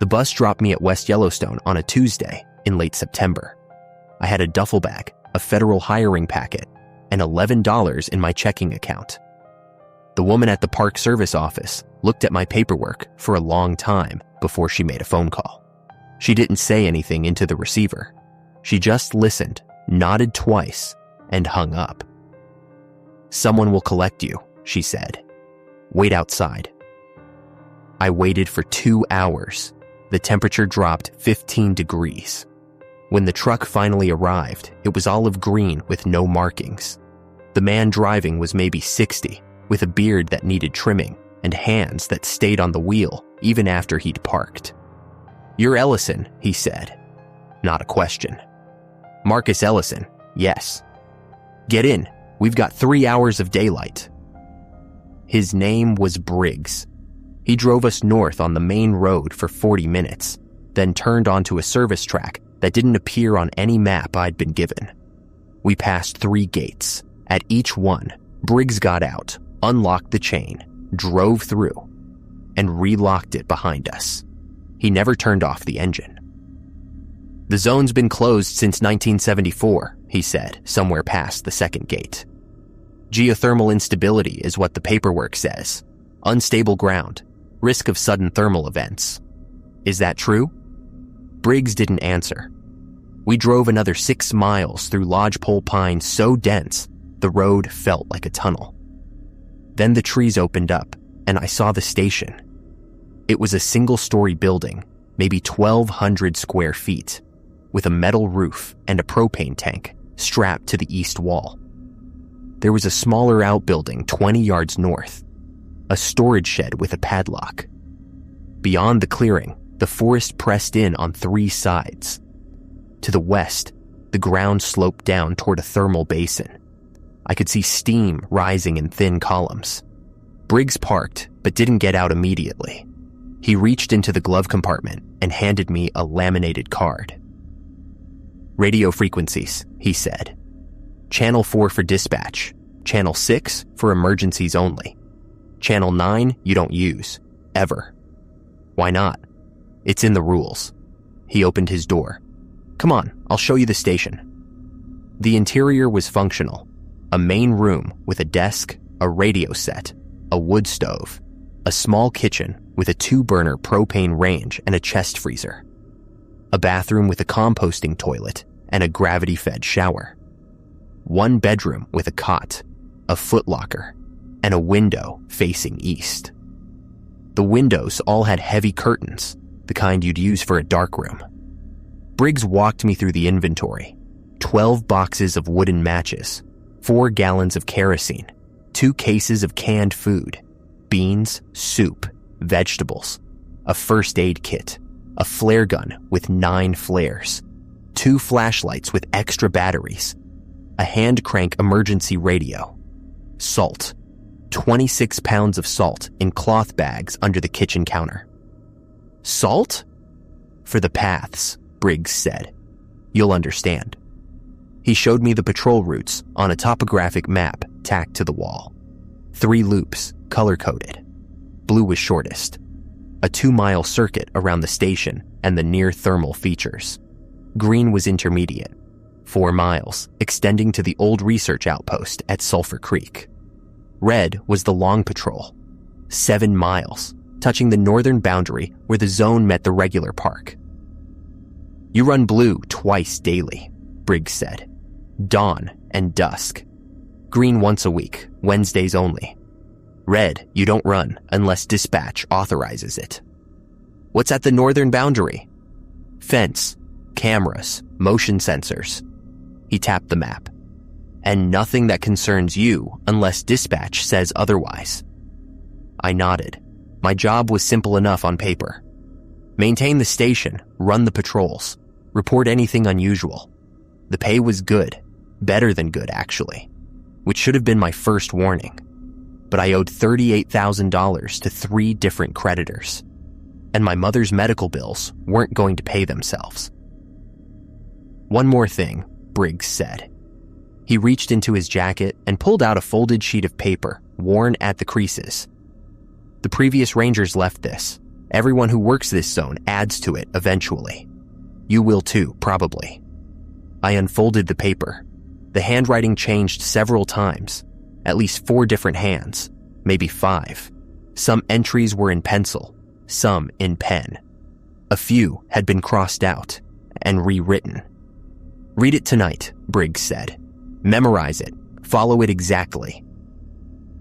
The bus dropped me at West Yellowstone on a Tuesday in late September. I had a duffel bag, a federal hiring packet, and $11 in my checking account. The woman at the Park Service office looked at my paperwork for a long time before she made a phone call. She didn't say anything into the receiver. She just listened, nodded twice, and hung up. "Someone will collect you," she said. "Wait outside." I waited for 2 hours. The temperature dropped 15 degrees. When the truck finally arrived, it was olive green with no markings. The man driving was maybe 60, with a beard that needed trimming and hands that stayed on the wheel even after he'd parked. "You're Ellison," he said. Not a question. "Marcus Ellison, yes." "Get in. We've got 3 hours of daylight." His name was Briggs. He drove us north on the main road for 40 minutes, then turned onto a service track that didn't appear on any map I'd been given. We passed 3 gates. At each one, Briggs got out, unlocked the chain, drove through, and relocked it behind us. He never turned off the engine. "The zone's been closed since 1974, he said, somewhere past the second gate. "Geothermal instability is what the paperwork says. Unstable ground. Risk of sudden thermal events. Is that true?" Briggs didn't answer. We drove another 6 miles through lodgepole pine so dense, the road felt like a tunnel. Then the trees opened up, and I saw the station. It was a single-story building, maybe 1,200 square feet, with a metal roof and a propane tank strapped to the east wall. There was a smaller outbuilding 20 yards north, a storage shed with a padlock. Beyond the clearing, the forest pressed in on 3 sides. To the west, the ground sloped down toward a thermal basin. I could see steam rising in thin columns. Briggs parked, but didn't get out immediately. He reached into the glove compartment and handed me a laminated card. "Radio frequencies," he said. "Channel 4 for dispatch. Channel 6 for emergencies only. Channel 9 you don't use. Ever." "Why not?" "It's in the rules." He opened his door. "Come on, I'll show you the station." The interior was functional. A main room with a desk, a radio set, a wood stove, a small kitchen with a 2-burner propane range and a chest freezer, a bathroom with a composting toilet and a gravity-fed shower, 1 bedroom with a cot, a footlocker, and a window facing east. The windows all had heavy curtains, the kind you'd use for a darkroom. Briggs walked me through the inventory: 12 boxes of wooden matches, 4 gallons of kerosene, 2 cases of canned food, beans, soup, vegetables, a first aid kit, a flare gun with 9 flares, 2 flashlights with extra batteries, a hand crank emergency radio, salt, 26 pounds of salt in cloth bags under the kitchen counter. "Salt?" "For the paths," Briggs said. "You'll understand." He showed me the patrol routes on a topographic map tacked to the wall. 3 loops, color-coded. Blue was shortest. A 2-mile circuit around the station and the near-thermal features. Green was intermediate. 4 miles, extending to the old research outpost at Sulphur Creek. Red was the long patrol. 7 miles, touching the northern boundary where the zone met the regular park. "You run blue twice daily," Briggs said. "Dawn and dusk. Green once a week, Wednesdays only. Red, you don't run unless dispatch authorizes it." "What's at the northern boundary?" "Fence, cameras, motion sensors." He tapped the map. "And nothing that concerns you unless dispatch says otherwise." I nodded. My job was simple enough on paper. Maintain the station, run the patrols, report anything unusual. The pay was good, better than good actually, which should have been my first warning. But I owed $38,000 to 3 different creditors, and my mother's medical bills weren't going to pay themselves. "One more thing," Briggs said. He reached into his jacket and pulled out a folded sheet of paper, worn at the creases. "The previous rangers left this. Everyone who works this zone adds to it eventually. You will too, probably. I unfolded the paper. The handwriting changed several times, at least 4 different hands, maybe 5. Some entries were in pencil, some in pen. A few had been crossed out and rewritten. Read it tonight, Briggs said. Memorize it. Follow it exactly.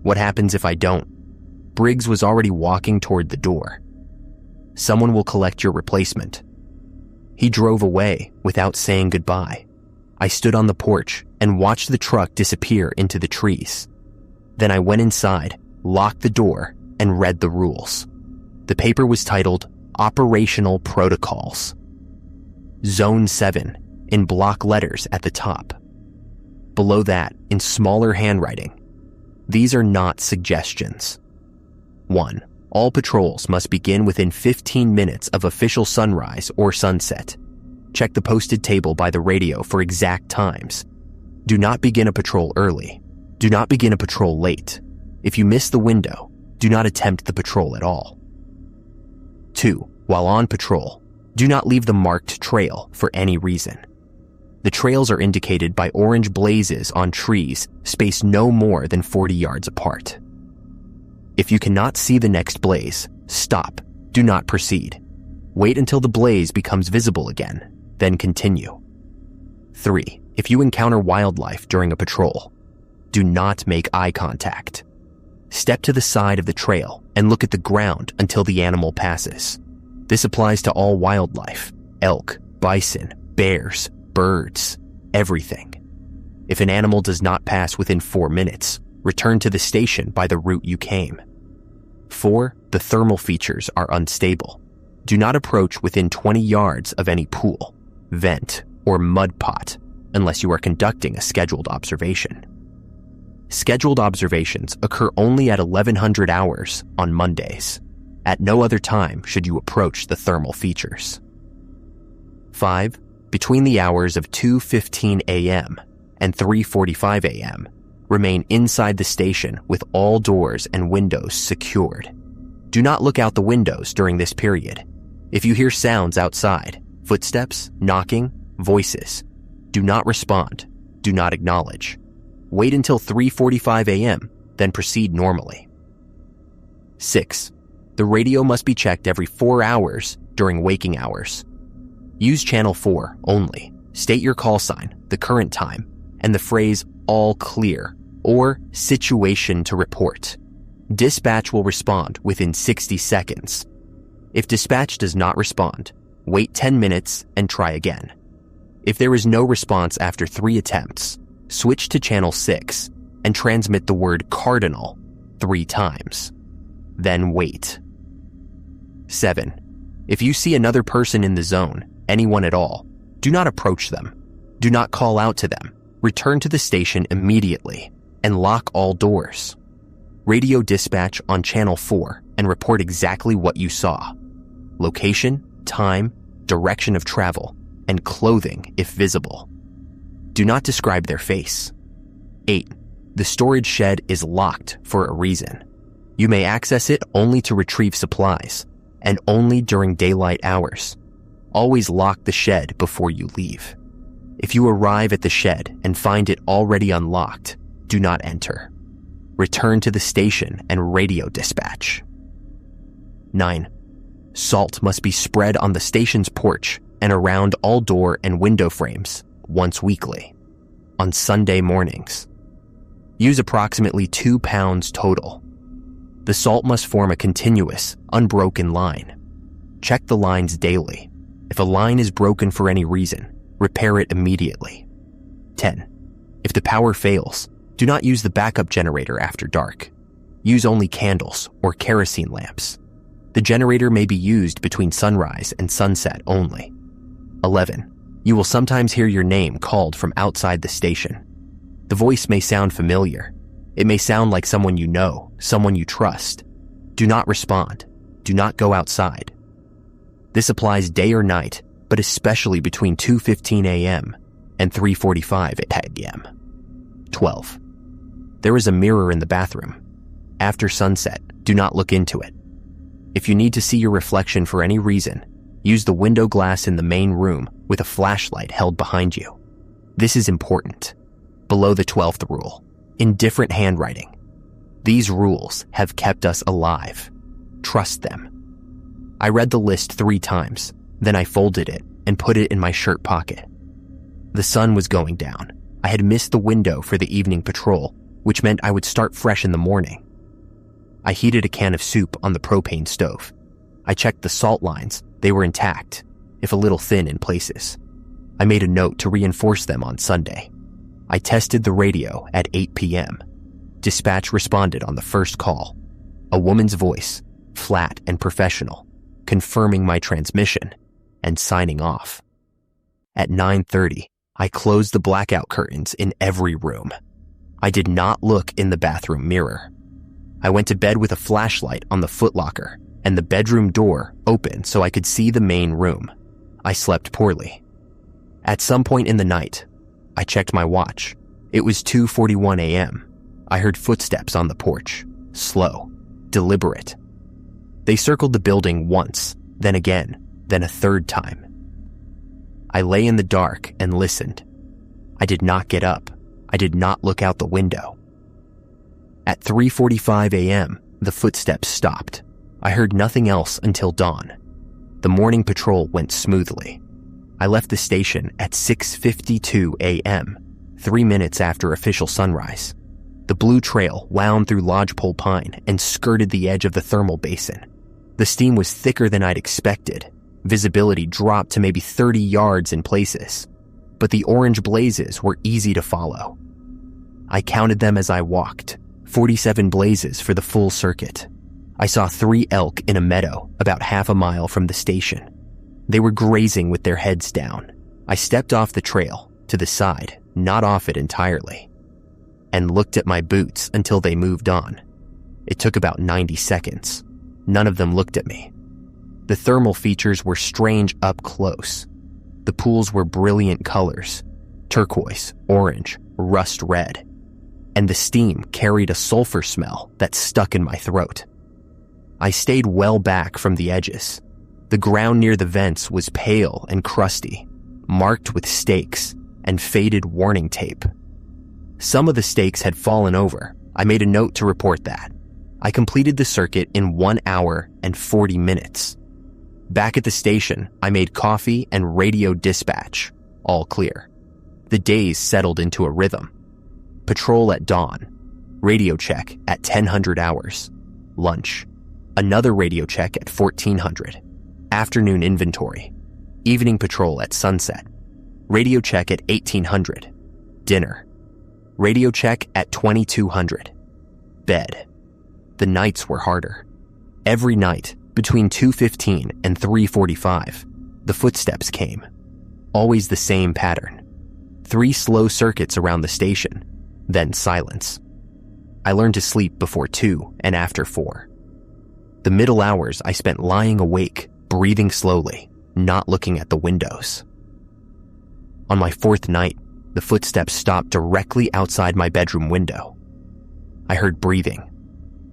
What happens if I don't? Briggs was already walking toward the door. Someone will collect your replacement. He drove away without saying goodbye. I stood on the porch and watched the truck disappear into the trees. Then I went inside, locked the door, and read the rules. The paper was titled Operational Protocols. Zone 7, in block letters at the top. Below that, in smaller handwriting, these are not suggestions. 1. All patrols must begin within 15 minutes of official sunrise or sunset. Check the posted table by the radio for exact times. Do not begin a patrol early. Do not begin a patrol late. If you miss the window, do not attempt the patrol at all. 2. While on patrol, do not leave the marked trail for any reason. The trails are indicated by orange blazes on trees spaced no more than 40 yards apart. If you cannot see the next blaze, stop. Do not proceed. Wait until the blaze becomes visible again, then continue. 3. If you encounter wildlife during a patrol, do not make eye contact. Step to the side of the trail and look at the ground until the animal passes. This applies to all wildlife: elk, bison, bears, birds, everything. If an animal does not pass within 4 minutes, return to the station by the route you came. 4. The thermal features are unstable. Do not approach within 20 yards of any pool, vent, or mud pot unless you are conducting a scheduled observation. Scheduled observations occur only at 1100 hours on Mondays. At no other time should you approach the thermal features. 5. Between the hours of 2:15 a.m. and 3:45 a.m., remain inside the station with all doors and windows secured. Do not look out the windows during this period. If you hear sounds outside, footsteps, knocking, voices, do not respond, do not acknowledge. Wait until 3:45 a.m., then proceed normally. 6. The radio must be checked every 4 hours during waking hours. Use channel 4 only. State your call sign, the current time, and the phrase all clear or situation to report. Dispatch will respond within 60 seconds. If dispatch does not respond, wait 10 minutes and try again. If there is no response after 3 attempts, switch to channel 6 and transmit the word cardinal 3 times. Then wait. 7. If you see another person in the zone, anyone at all, do not approach them. Do not call out to them. Return to the station immediately and lock all doors. Radio dispatch on channel 4 and report exactly what you saw. Location, time, direction of travel, and clothing if visible. Do not describe their face. 8. The storage shed is locked for a reason. You may access it only to retrieve supplies, and only during daylight hours. Always lock the shed before you leave. If you arrive at the shed and find it already unlocked, do not enter. Return to the station and radio dispatch. 9. Salt must be spread on the station's porch and around all door and window frames once weekly, on Sunday mornings. Use approximately 2 pounds total. The salt must form a continuous, unbroken line. Check the lines daily. If a line is broken for any reason, repair it immediately. 10. If the power fails, do not use the backup generator after dark. Use only candles or kerosene lamps. The generator may be used between sunrise and sunset only. 11. You will sometimes hear your name called from outside the station. The voice may sound familiar. It may sound like someone you know, someone you trust. Do not respond. Do not go outside. This applies day or night, but especially between 2:15 a.m. and 3:45 a.m. 12. There is a mirror in the bathroom. After sunset, do not look into it. If you need to see your reflection for any reason, use the window glass in the main room with a flashlight held behind you. This is important. Below the 12th rule, in different handwriting. These rules have kept us alive. Trust them. I read the list 3 times, then I folded it and put it in my shirt pocket. The sun was going down. I had missed the window for the evening patrol, which meant I would start fresh in the morning. I heated a can of soup on the propane stove. I checked the salt lines. They were intact, if a little thin in places. I made a note to reinforce them on Sunday. I tested the radio at 8 p.m. Dispatch responded on the first call. A woman's voice, flat and professional, confirming my transmission and signing off. At 9:30, I closed the blackout curtains in every room. I did not look in the bathroom mirror. I went to bed with a flashlight on the footlocker and the bedroom door open so I could see the main room. I slept poorly. At some point in the night, I checked my watch. It was 2:41 a.m. I heard footsteps on the porch, slow, deliberate. They circled the building once, then again, then a third time. I lay in the dark and listened. I did not get up. I did not look out the window. At 3:45 a.m., the footsteps stopped. I heard nothing else until dawn. The morning patrol went smoothly. I left the station at 6:52 a.m., 3 minutes after official sunrise. The blue trail wound through Lodgepole Pine and skirted the edge of the thermal basin. The steam was thicker than I'd expected. Visibility dropped to maybe 30 yards in places, but the orange blazes were easy to follow. I counted them as I walked, 47 blazes for the full circuit. I saw 3 elk in a meadow about half a mile from the station. They were grazing with their heads down. I stepped off the trail, to the side, not off it entirely, and looked at my boots until they moved on. It took about 90 seconds. None of them looked at me. The thermal features were strange up close. The pools were brilliant colors, turquoise, orange, rust red, and the steam carried a sulfur smell that stuck in my throat. I stayed well back from the edges. The ground near the vents was pale and crusty, marked with stakes and faded warning tape. Some of the stakes had fallen over. I made a note to report that. I completed the circuit in 1 hour and 40 minutes. Back at the station, I made coffee and radio dispatch, all clear. The days settled into a rhythm. Patrol at dawn, radio check at 1000 hours, lunch, another radio check at 1400, afternoon inventory, evening patrol at sunset, radio check at 1800, dinner, radio check at 2200, bed. The nights were harder. Every night, between 2:15 and 3:45, the footsteps came. Always the same pattern. 3 slow circuits around the station, then silence. I learned to sleep before 2 and after 4. The middle hours I spent lying awake, breathing slowly, not looking at the windows. On my 4th night, the footsteps stopped directly outside my bedroom window. I heard breathing.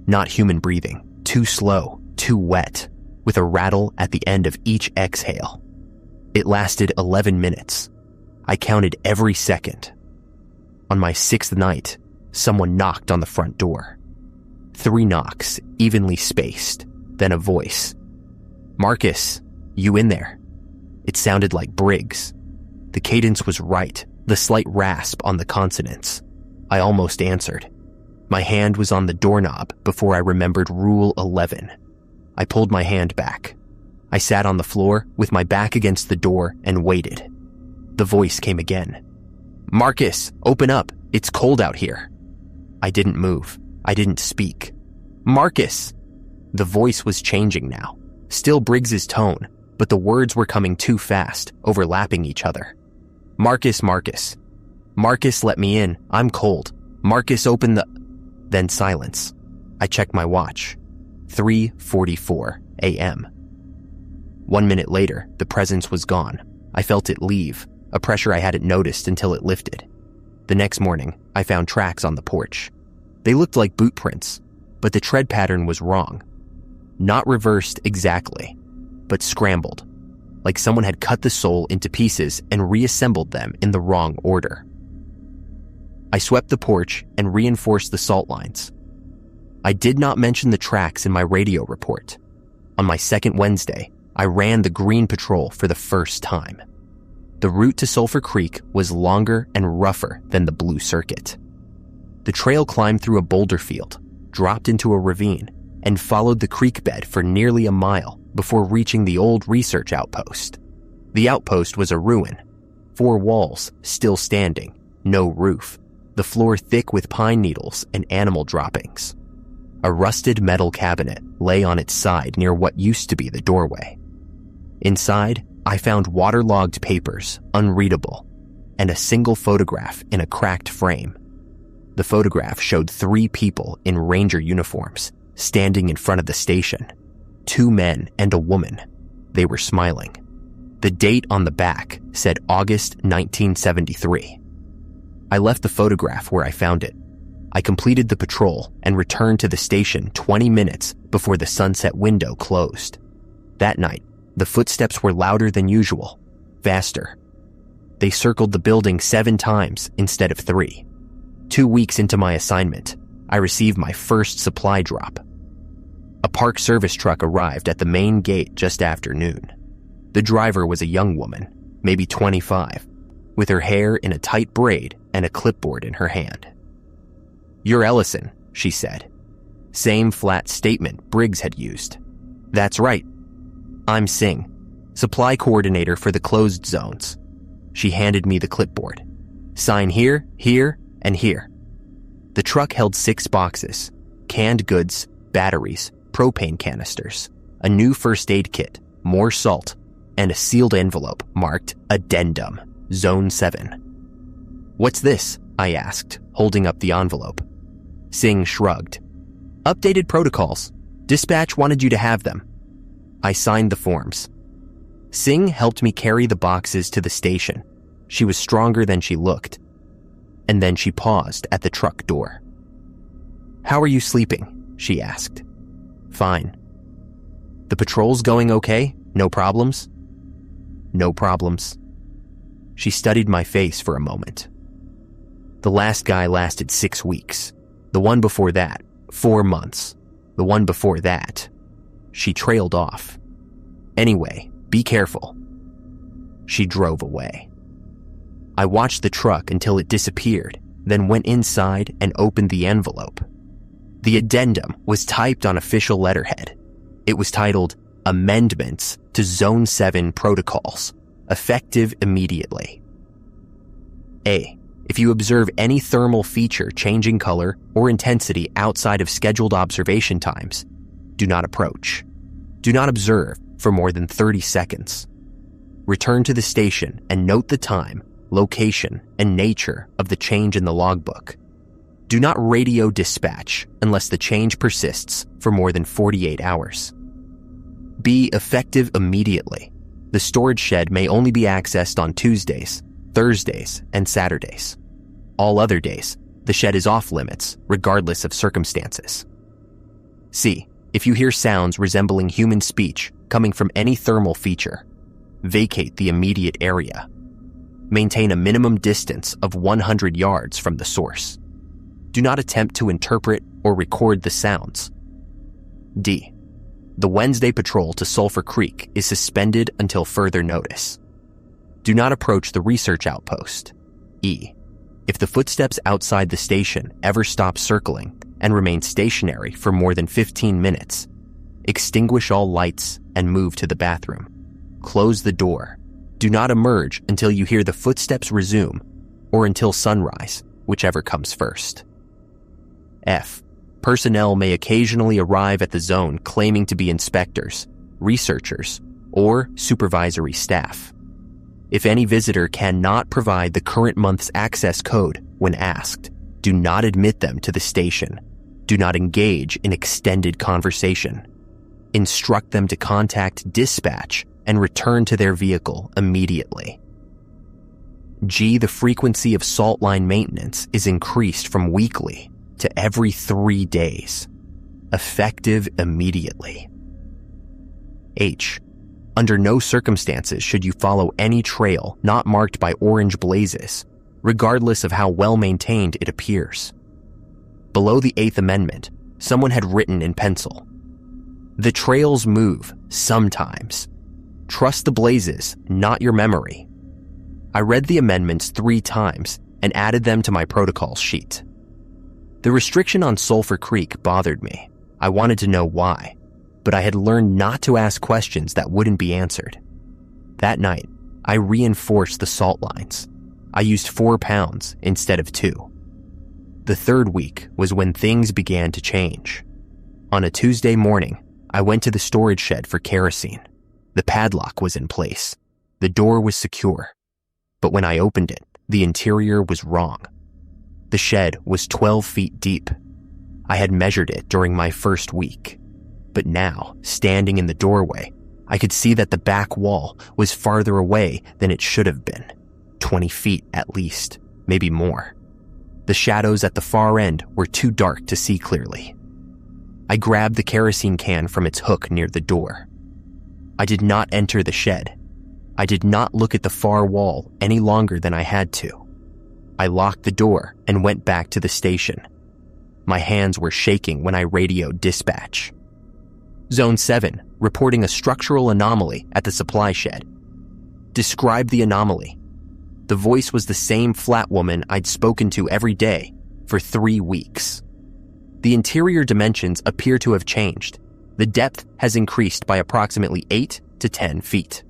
Not human breathing, too slow, too wet, with a rattle at the end of each exhale. It lasted 11 minutes. I counted every second. On my 6th night, someone knocked on the front door. 3 knocks, evenly spaced, then a voice. "Marcus, you in there?" It sounded like Briggs. The cadence was right, the slight rasp on the consonants. I almost answered. My hand was on the doorknob before I remembered Rule 11. I pulled my hand back. I sat on the floor with my back against the door and waited. The voice came again. "Marcus, open up. It's cold out here." I didn't move. I didn't speak. "Marcus!" The voice was changing now. Still Briggs's tone, but the words were coming too fast, overlapping each other. "Marcus, Marcus. Marcus, let me in. I'm cold. Marcus, open the..." Then silence. I checked my watch. 3:44 a.m. 1 minute later, the presence was gone. I felt it leave, a pressure I hadn't noticed until it lifted. The next morning, I found tracks on the porch. They looked like boot prints, but the tread pattern was wrong. not reversed exactly, but scrambled, like someone had cut the sole into pieces and reassembled them in the wrong order. I swept the porch and reinforced the salt lines. I did not mention the tracks in my radio report. On my second Wednesday, I ran the green patrol for the first time. The route to Sulphur Creek was longer and rougher than the blue circuit. The trail climbed through a boulder field, dropped into a ravine, and followed the creek bed for nearly a mile before reaching the old research outpost. The outpost was a ruin, 4 walls still standing, no roof, the floor thick with pine needles and animal droppings. A rusted metal cabinet lay on its side near what used to be the doorway. Inside, I found waterlogged papers, unreadable, and a single photograph in a cracked frame. The photograph showed 3 people in ranger uniforms standing in front of the station, 2 men and a woman. They were smiling. The date on the back said August 1973. I left the photograph where I found it. I completed the patrol and returned to the station 20 minutes before the sunset window closed. That night, the footsteps were louder than usual, faster. They circled the building 7 times instead of 3. 2 weeks into my assignment, I received my first supply drop. A park service truck arrived at the main gate just after noon. The driver was a young woman, maybe 25, with her hair in a tight braid and a clipboard in her hand. "You're Ellison," she said. Same flat statement Briggs had used. "That's right. I'm Singh, supply coordinator for the closed zones." She handed me the clipboard. "Sign here, here, and here." The truck held 6 boxes, canned goods, batteries, propane canisters, a new first aid kit, more salt, and a sealed envelope marked Addendum, Zone 7. "What's this?" I asked, holding up the envelope. Singh shrugged. "Updated protocols. Dispatch wanted you to have them." I signed the forms. Singh helped me carry the boxes to the station. She was stronger than she looked. And then she paused at the truck door. "How are you sleeping?" she asked. "Fine." "The patrol's going okay? No problems?" "No problems." She studied my face for a moment. "The last guy lasted 6 weeks. The one before that, 4 months. The one before that." She trailed off. "Anyway, be careful." She drove away. I watched the truck until it disappeared, then went inside and opened the envelope. The addendum was typed on official letterhead. It was titled, "Amendments to Zone 7 Protocols, effective immediately." A. If you observe any thermal feature changing color or intensity outside of scheduled observation times, do not approach. Do not observe for more than 30 seconds. Return to the station and note the time, location, and nature of the change in the logbook. Do not radio dispatch unless the change persists for more than 48 hours. Be effective immediately. The storage shed may only be accessed on Tuesdays, Thursdays, and Saturdays. All other days, the shed is off limits, regardless of circumstances. C. If you hear sounds resembling human speech coming from any thermal feature, vacate the immediate area. Maintain a minimum distance of 100 yards from the source. Do not attempt to interpret or record the sounds. D. The Wednesday patrol to Sulphur Creek is suspended until further notice. Do not approach the research outpost. E. If the footsteps outside the station ever stop circling and remain stationary for more than 15 minutes, extinguish all lights and move to the bathroom. Close the door. Do not emerge until you hear the footsteps resume or until sunrise, whichever comes first. F. Personnel may occasionally arrive at the zone claiming to be inspectors, researchers, or supervisory staff. If any visitor cannot provide the current month's access code when asked, do not admit them to the station. Do not engage in extended conversation. Instruct them to contact dispatch and return to their vehicle immediately. G. The frequency of salt line maintenance is increased from weekly to every 3 days. Effective immediately. H. Under no circumstances should you follow any trail not marked by orange blazes, regardless of how well maintained it appears. Below the 8th Amendment, someone had written in pencil, "The trails move sometimes. Trust the blazes, not your memory." I read the amendments 3 times and added them to my protocol sheet. The restriction on Sulphur Creek bothered me. I wanted to know why, but I had learned not to ask questions that wouldn't be answered. That night, I reinforced the salt lines. I used 4 pounds instead of 2. The 3rd week was when things began to change. On a Tuesday morning, I went to the storage shed for kerosene. The padlock was in place. The door was secure. But when I opened it, the interior was wrong. The shed was 12 feet deep. I had measured it during my first week. But now, standing in the doorway, I could see that the back wall was farther away than it should have been. 20 feet at least, maybe more. The shadows at the far end were too dark to see clearly. I grabbed the kerosene can from its hook near the door. I did not enter the shed. I did not look at the far wall any longer than I had to. I locked the door and went back to the station. My hands were shaking when I radioed dispatch. Zone 7, reporting a structural anomaly at the supply shed. Describe the anomaly. The voice was the same flat woman I'd spoken to every day for 3 weeks. The interior dimensions appear to have changed. The depth has increased by approximately 8 to 10 feet.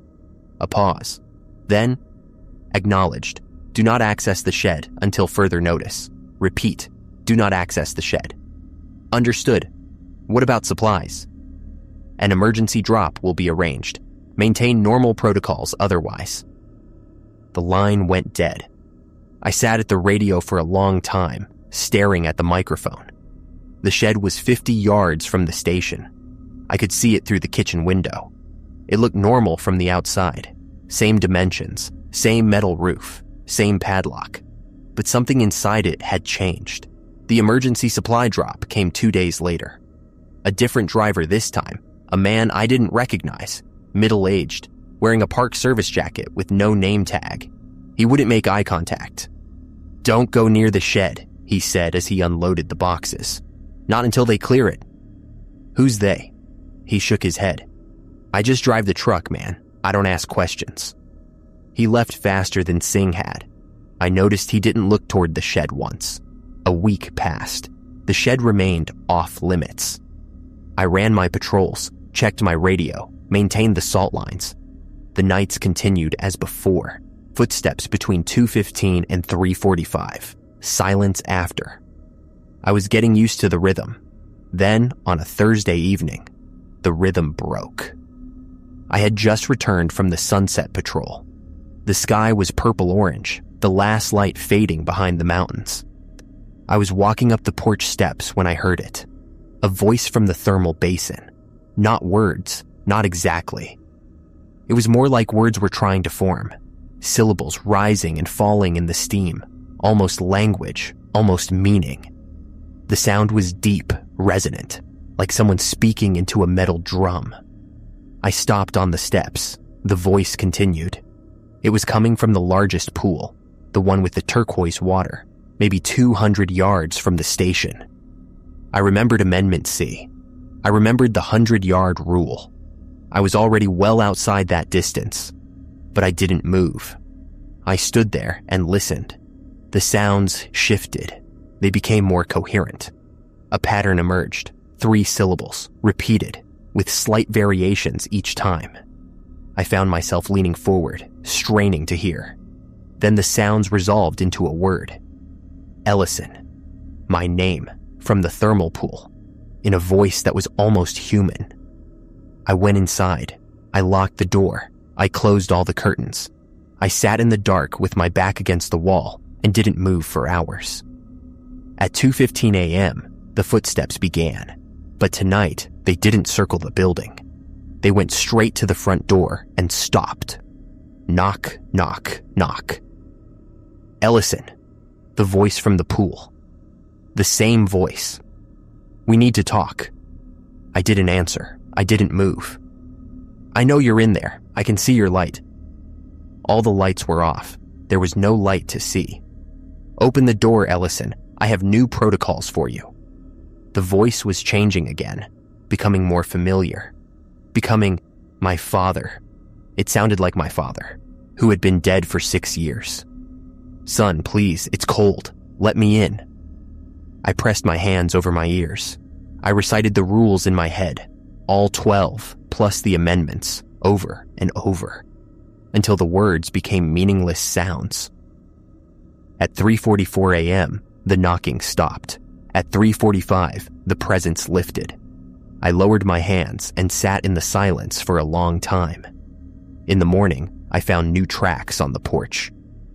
A pause. Then, acknowledged. Do not access the shed until further notice. Repeat. Do not access the shed. Understood. What about supplies? An emergency drop will be arranged. Maintain normal protocols otherwise. The line went dead. I sat at the radio for a long time, staring at the microphone. The shed was 50 yards from the station. I could see it through the kitchen window. It looked normal from the outside. Same dimensions, same metal roof, same padlock. But something inside it had changed. The emergency supply drop came 2 days later. A different driver this time, a man I didn't recognize, middle-aged, wearing a park service jacket with no name tag. He wouldn't make eye contact. "Don't go near the shed," he said as he unloaded the boxes. "Not until they clear it." "Who's they?" He shook his head. "I just drive the truck, man. I don't ask questions." He left faster than Singh had. I noticed he didn't look toward the shed once. A week passed. The shed remained off limits. I ran my patrols, checked my radio, maintained the salt lines. The nights continued as before. Footsteps between 2:15 and 3:45. Silence after. I was getting used to the rhythm. Then, on a Thursday evening, the rhythm broke. I had just returned from the sunset patrol. The sky was purple-orange, the last light fading behind the mountains. I was walking up the porch steps when I heard it. A voice from the thermal basin. Not words, not exactly. It was more like words were trying to form. Syllables rising and falling in the steam. Almost language, almost meaning. The sound was deep, resonant, like someone speaking into a metal drum. I stopped on the steps. The voice continued. It was coming from the largest pool, the one with the turquoise water, maybe 200 yards from the station. I remembered Amendment C. I remembered the 100-yard rule. I was already well outside that distance, but I didn't move. I stood there and listened. The sounds shifted. They became more coherent. A pattern emerged, 3 syllables, repeated, with slight variations each time. I found myself leaning forward, straining to hear. Then the sounds resolved into a word. Ellison. My name, from the thermal pool, in a voice that was almost human. I went inside. I locked the door. I closed all the curtains. I sat in the dark with my back against the wall and didn't move for hours. At 2:15 a.m., the footsteps began, but tonight they didn't circle the building. They went straight to the front door and stopped. Knock, knock, knock. Ellison, the voice from the pool. The same voice. We need to talk. I didn't answer. I didn't move. I know you're in there. I can see your light." All the lights were off. There was no light to see. "Open the door, Ellison. I have new protocols for you." The voice was changing again, becoming more familiar, becoming my father. It sounded like my father, who had been dead for 6 years. "Son, please, it's cold. Let me in." I pressed my hands over my ears. I recited the rules in my head, all 12, plus the amendments, over and over, until the words became meaningless sounds. At 3:44 a.m., the knocking stopped. At 3:45, the presence lifted. I lowered my hands and sat in the silence for a long time. In the morning, I found new tracks on the porch.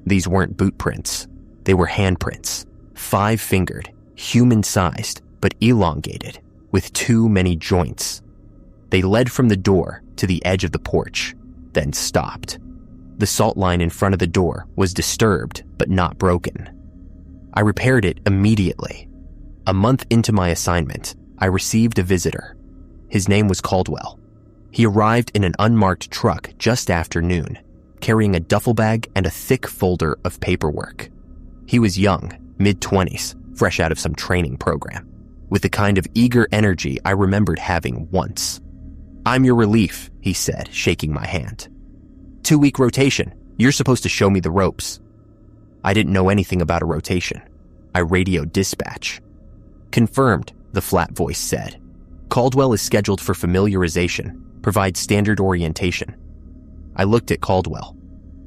These weren't boot prints. They were handprints, 5-fingered, human-sized, but elongated, with too many joints. They led from the door to the edge of the porch, then stopped. The salt line in front of the door was disturbed, but not broken. I repaired it immediately. A month into my assignment, I received a visitor. His name was Caldwell. He arrived in an unmarked truck just after noon, carrying a duffel bag and a thick folder of paperwork. He was young, mid-20s, fresh out of some training program, with the kind of eager energy I remembered having once. "I'm your relief," he said, shaking my hand. 2-week rotation. You're supposed to show me the ropes." I didn't know anything about a rotation. I radioed dispatch. "Confirmed," the flat voice said. "Caldwell is scheduled for familiarization. Provide standard orientation." I looked at Caldwell.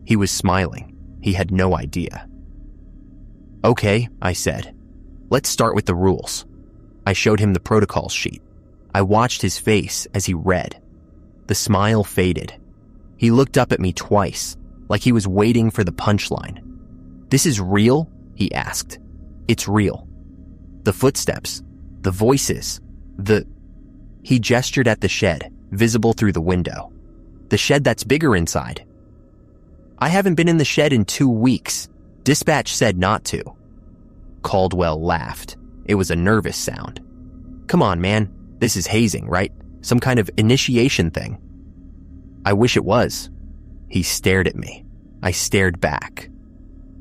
He was smiling. He had no idea. "Okay," I said. "Let's start with the rules." I showed him the protocol sheet. I watched his face as he read. The smile faded. He looked up at me twice, like he was waiting for the punchline. "This is real?" he asked. "It's real. The footsteps, the voices, He gestured at the shed, visible through the window. "The shed that's bigger inside." "I haven't been in the shed in 2 weeks. Dispatch said not to." Caldwell laughed. It was a nervous sound. "Come on, man. This is hazing, right? Some kind of initiation thing." "I wish it was." He stared at me. I stared back.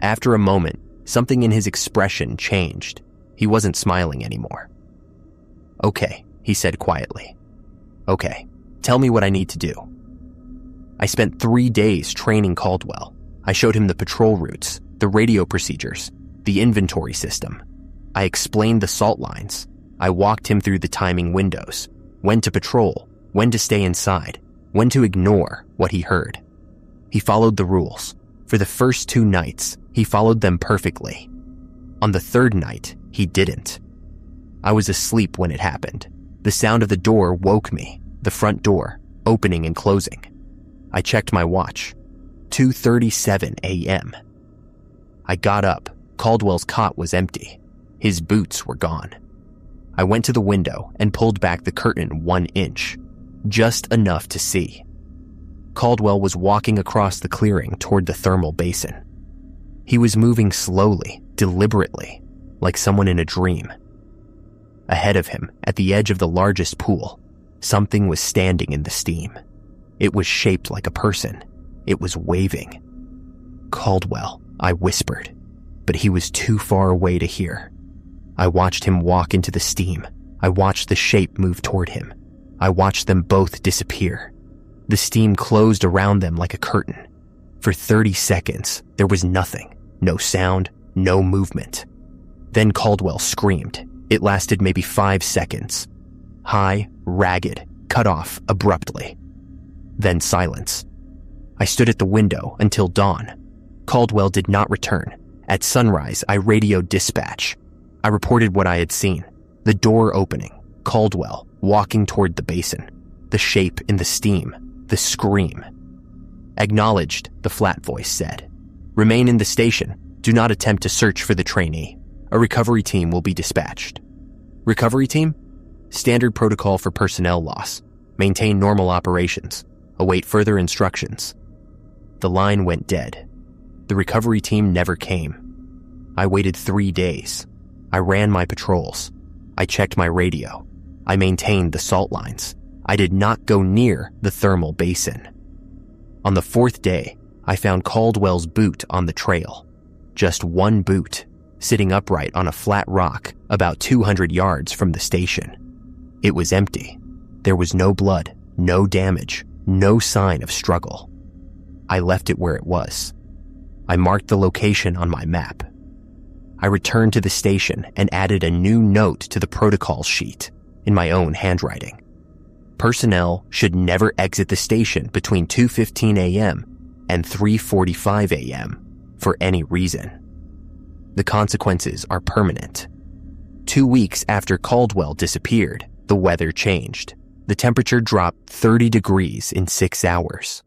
After a moment, something in his expression changed. He wasn't smiling anymore. "Okay," he said quietly. "Okay, tell me what I need to do." I spent 3 days training Caldwell. I showed him the patrol routes, the radio procedures, the inventory system. I explained the salt lines. I walked him through the timing windows, when to patrol, when to stay inside, when to ignore what he heard. He followed the rules. For the first 2 nights, he followed them perfectly. On the 3rd night, he didn't. I was asleep when it happened. The sound of the door woke me, the front door, opening and closing. I checked my watch. 2:37 a.m. I got up. Caldwell's cot was empty. His boots were gone. I went to the window and pulled back the curtain 1 inch, just enough to see. Caldwell was walking across the clearing toward the thermal basin. He was moving slowly, deliberately, like someone in a dream. Ahead of him, at the edge of the largest pool, something was standing in the steam. It was shaped like a person. It was waving. "Caldwell," I whispered, but he was too far away to hear. I watched him walk into the steam. I watched the shape move toward him. I watched them both disappear. The steam closed around them like a curtain. For 30 seconds, there was nothing. No sound, no movement. Then Caldwell screamed. It lasted maybe 5 seconds. High, ragged, cut off abruptly. Then silence. I stood at the window until dawn. Caldwell did not return. At sunrise, I radioed dispatch. I reported what I had seen. The door opening, Caldwell walking toward the basin, the shape in the steam, the scream. "Acknowledged," the flat voice said. "Remain in the station. Do not attempt to search for the trainee. A recovery team will be dispatched." "Recovery team?" "Standard protocol for personnel loss. Maintain normal operations. Await further instructions." The line went dead. The recovery team never came. I waited 3 days. I ran my patrols. I checked my radio. I maintained the salt lines. I did not go near the thermal basin. On the fourth day, I found Caldwell's boot on the trail. Just one boot, sitting upright on a flat rock about 200 yards from the station. It was empty. There was no blood, no damage, no sign of struggle. I left it where it was. I marked the location on my map. I returned to the station and added a new note to the protocol sheet in my own handwriting. Personnel should never exit the station between 2:15 a.m. and 3:45 a.m. for any reason. The consequences are permanent. 2 weeks after Caldwell disappeared, the weather changed. The temperature dropped 30 degrees in 6 hours.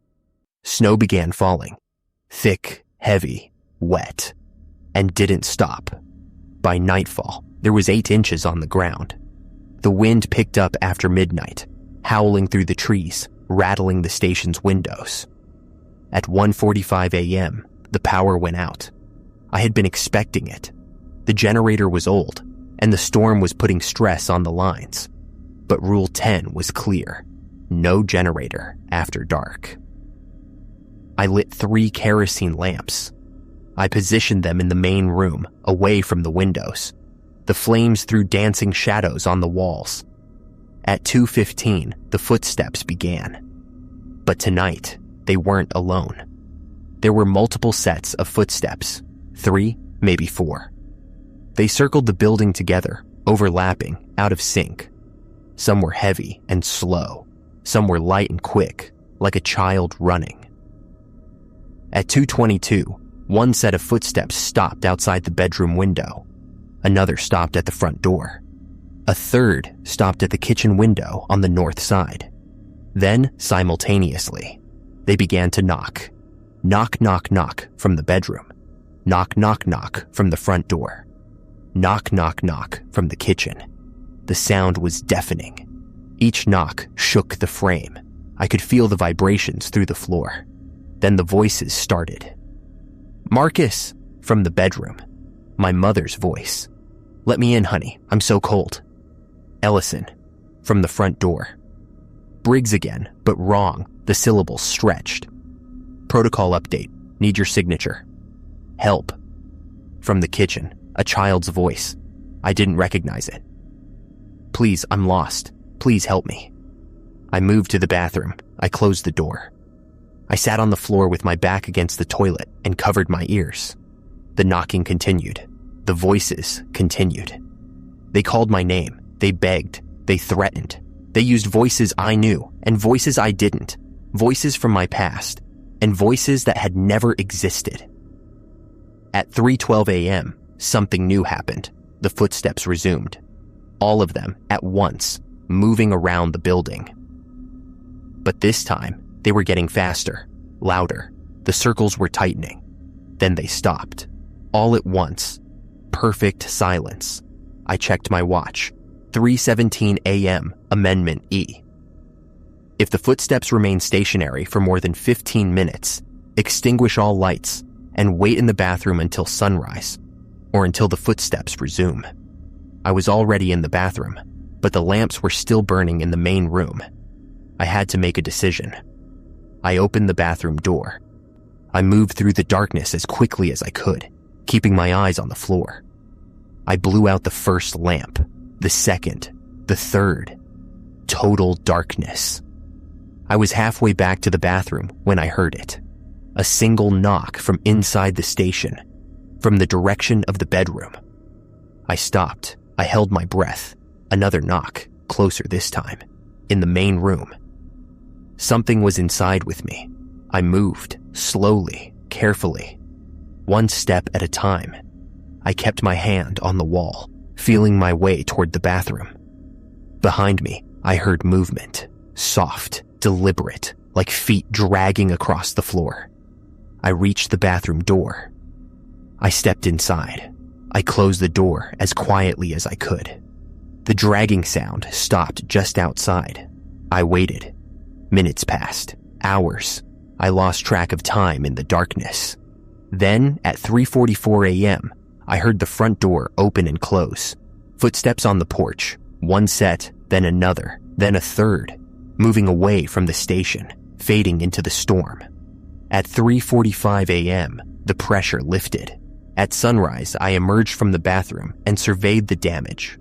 Snow began falling. Thick, heavy, wet, and didn't stop. By nightfall, there was 8 inches on the ground. The wind picked up after midnight, howling through the trees, rattling the station's windows. At 1:45 a.m., the power went out. I had been expecting it. The generator was old, and the storm was putting stress on the lines. But Rule 10 was clear. No generator after dark. I lit 3 kerosene lamps. I positioned them in the main room, away from the windows. The flames threw dancing shadows on the walls. At 2:15, the footsteps began. But tonight, they weren't alone. There were multiple sets of footsteps, 3, maybe 4. They circled the building together, overlapping, out of sync. Some were heavy and slow. Some were light and quick, like a child running. At 2:22, one set of footsteps stopped outside the bedroom window. Another stopped at the front door. A third stopped at the kitchen window on the north side. Then, simultaneously, they began to knock. Knock, knock, knock from the bedroom. Knock, knock, knock from the front door. Knock, knock, knock from the kitchen. The sound was deafening. Each knock shook the frame. I could feel the vibrations through the floor. Then the voices started. "Marcus!" from the bedroom. My mother's voice. "Let me in, honey. I'm so cold." "Ellison," from the front door. Briggs again, but wrong. The syllables stretched. "Protocol update. Need your signature." "Help," from the kitchen. A child's voice. I didn't recognize it. "Please, I'm lost. Please help me." I moved to the bathroom. I closed the door. I sat on the floor with my back against the toilet and covered my ears. The knocking continued. The voices continued. They called my name. They begged. They threatened. They used voices I knew and voices I didn't. Voices from my past and voices that had never existed. At 3:12 a.m., something new happened. The footsteps resumed. All of them at once, moving around the building. But this time, they were getting faster, louder. The circles were tightening. Then they stopped. All at once. Perfect silence. I checked my watch. 3:17 a.m., Amendment E. If the footsteps remain stationary for more than 15 minutes, extinguish all lights and wait in the bathroom until sunrise, or until the footsteps resume. I was already in the bathroom, but the lamps were still burning in the main room. I had to make a decision. I opened the bathroom door. I moved through the darkness as quickly as I could, keeping my eyes on the floor. I blew out the first lamp, the second, the third. Total darkness. I was halfway back to the bathroom when I heard it. A single knock from inside the station, from the direction of the bedroom. I stopped. I held my breath. Another knock, closer this time, in the main room. Something was inside with me. I moved, slowly, carefully, one step at a time. I kept my hand on the wall, feeling my way toward the bathroom. Behind me, I heard movement, soft, deliberate, like feet dragging across the floor. I reached the bathroom door. I stepped inside. I closed the door as quietly as I could. The dragging sound stopped just outside. I waited. Minutes passed. Hours. I lost track of time in the darkness. Then, at 3:44 a.m., I heard the front door open and close. Footsteps on the porch. One set, then another, then a third. moving away from the station, fading into the storm. At 3:45 a.m., the pressure lifted. At sunrise, I emerged from the bathroom and surveyed the damage.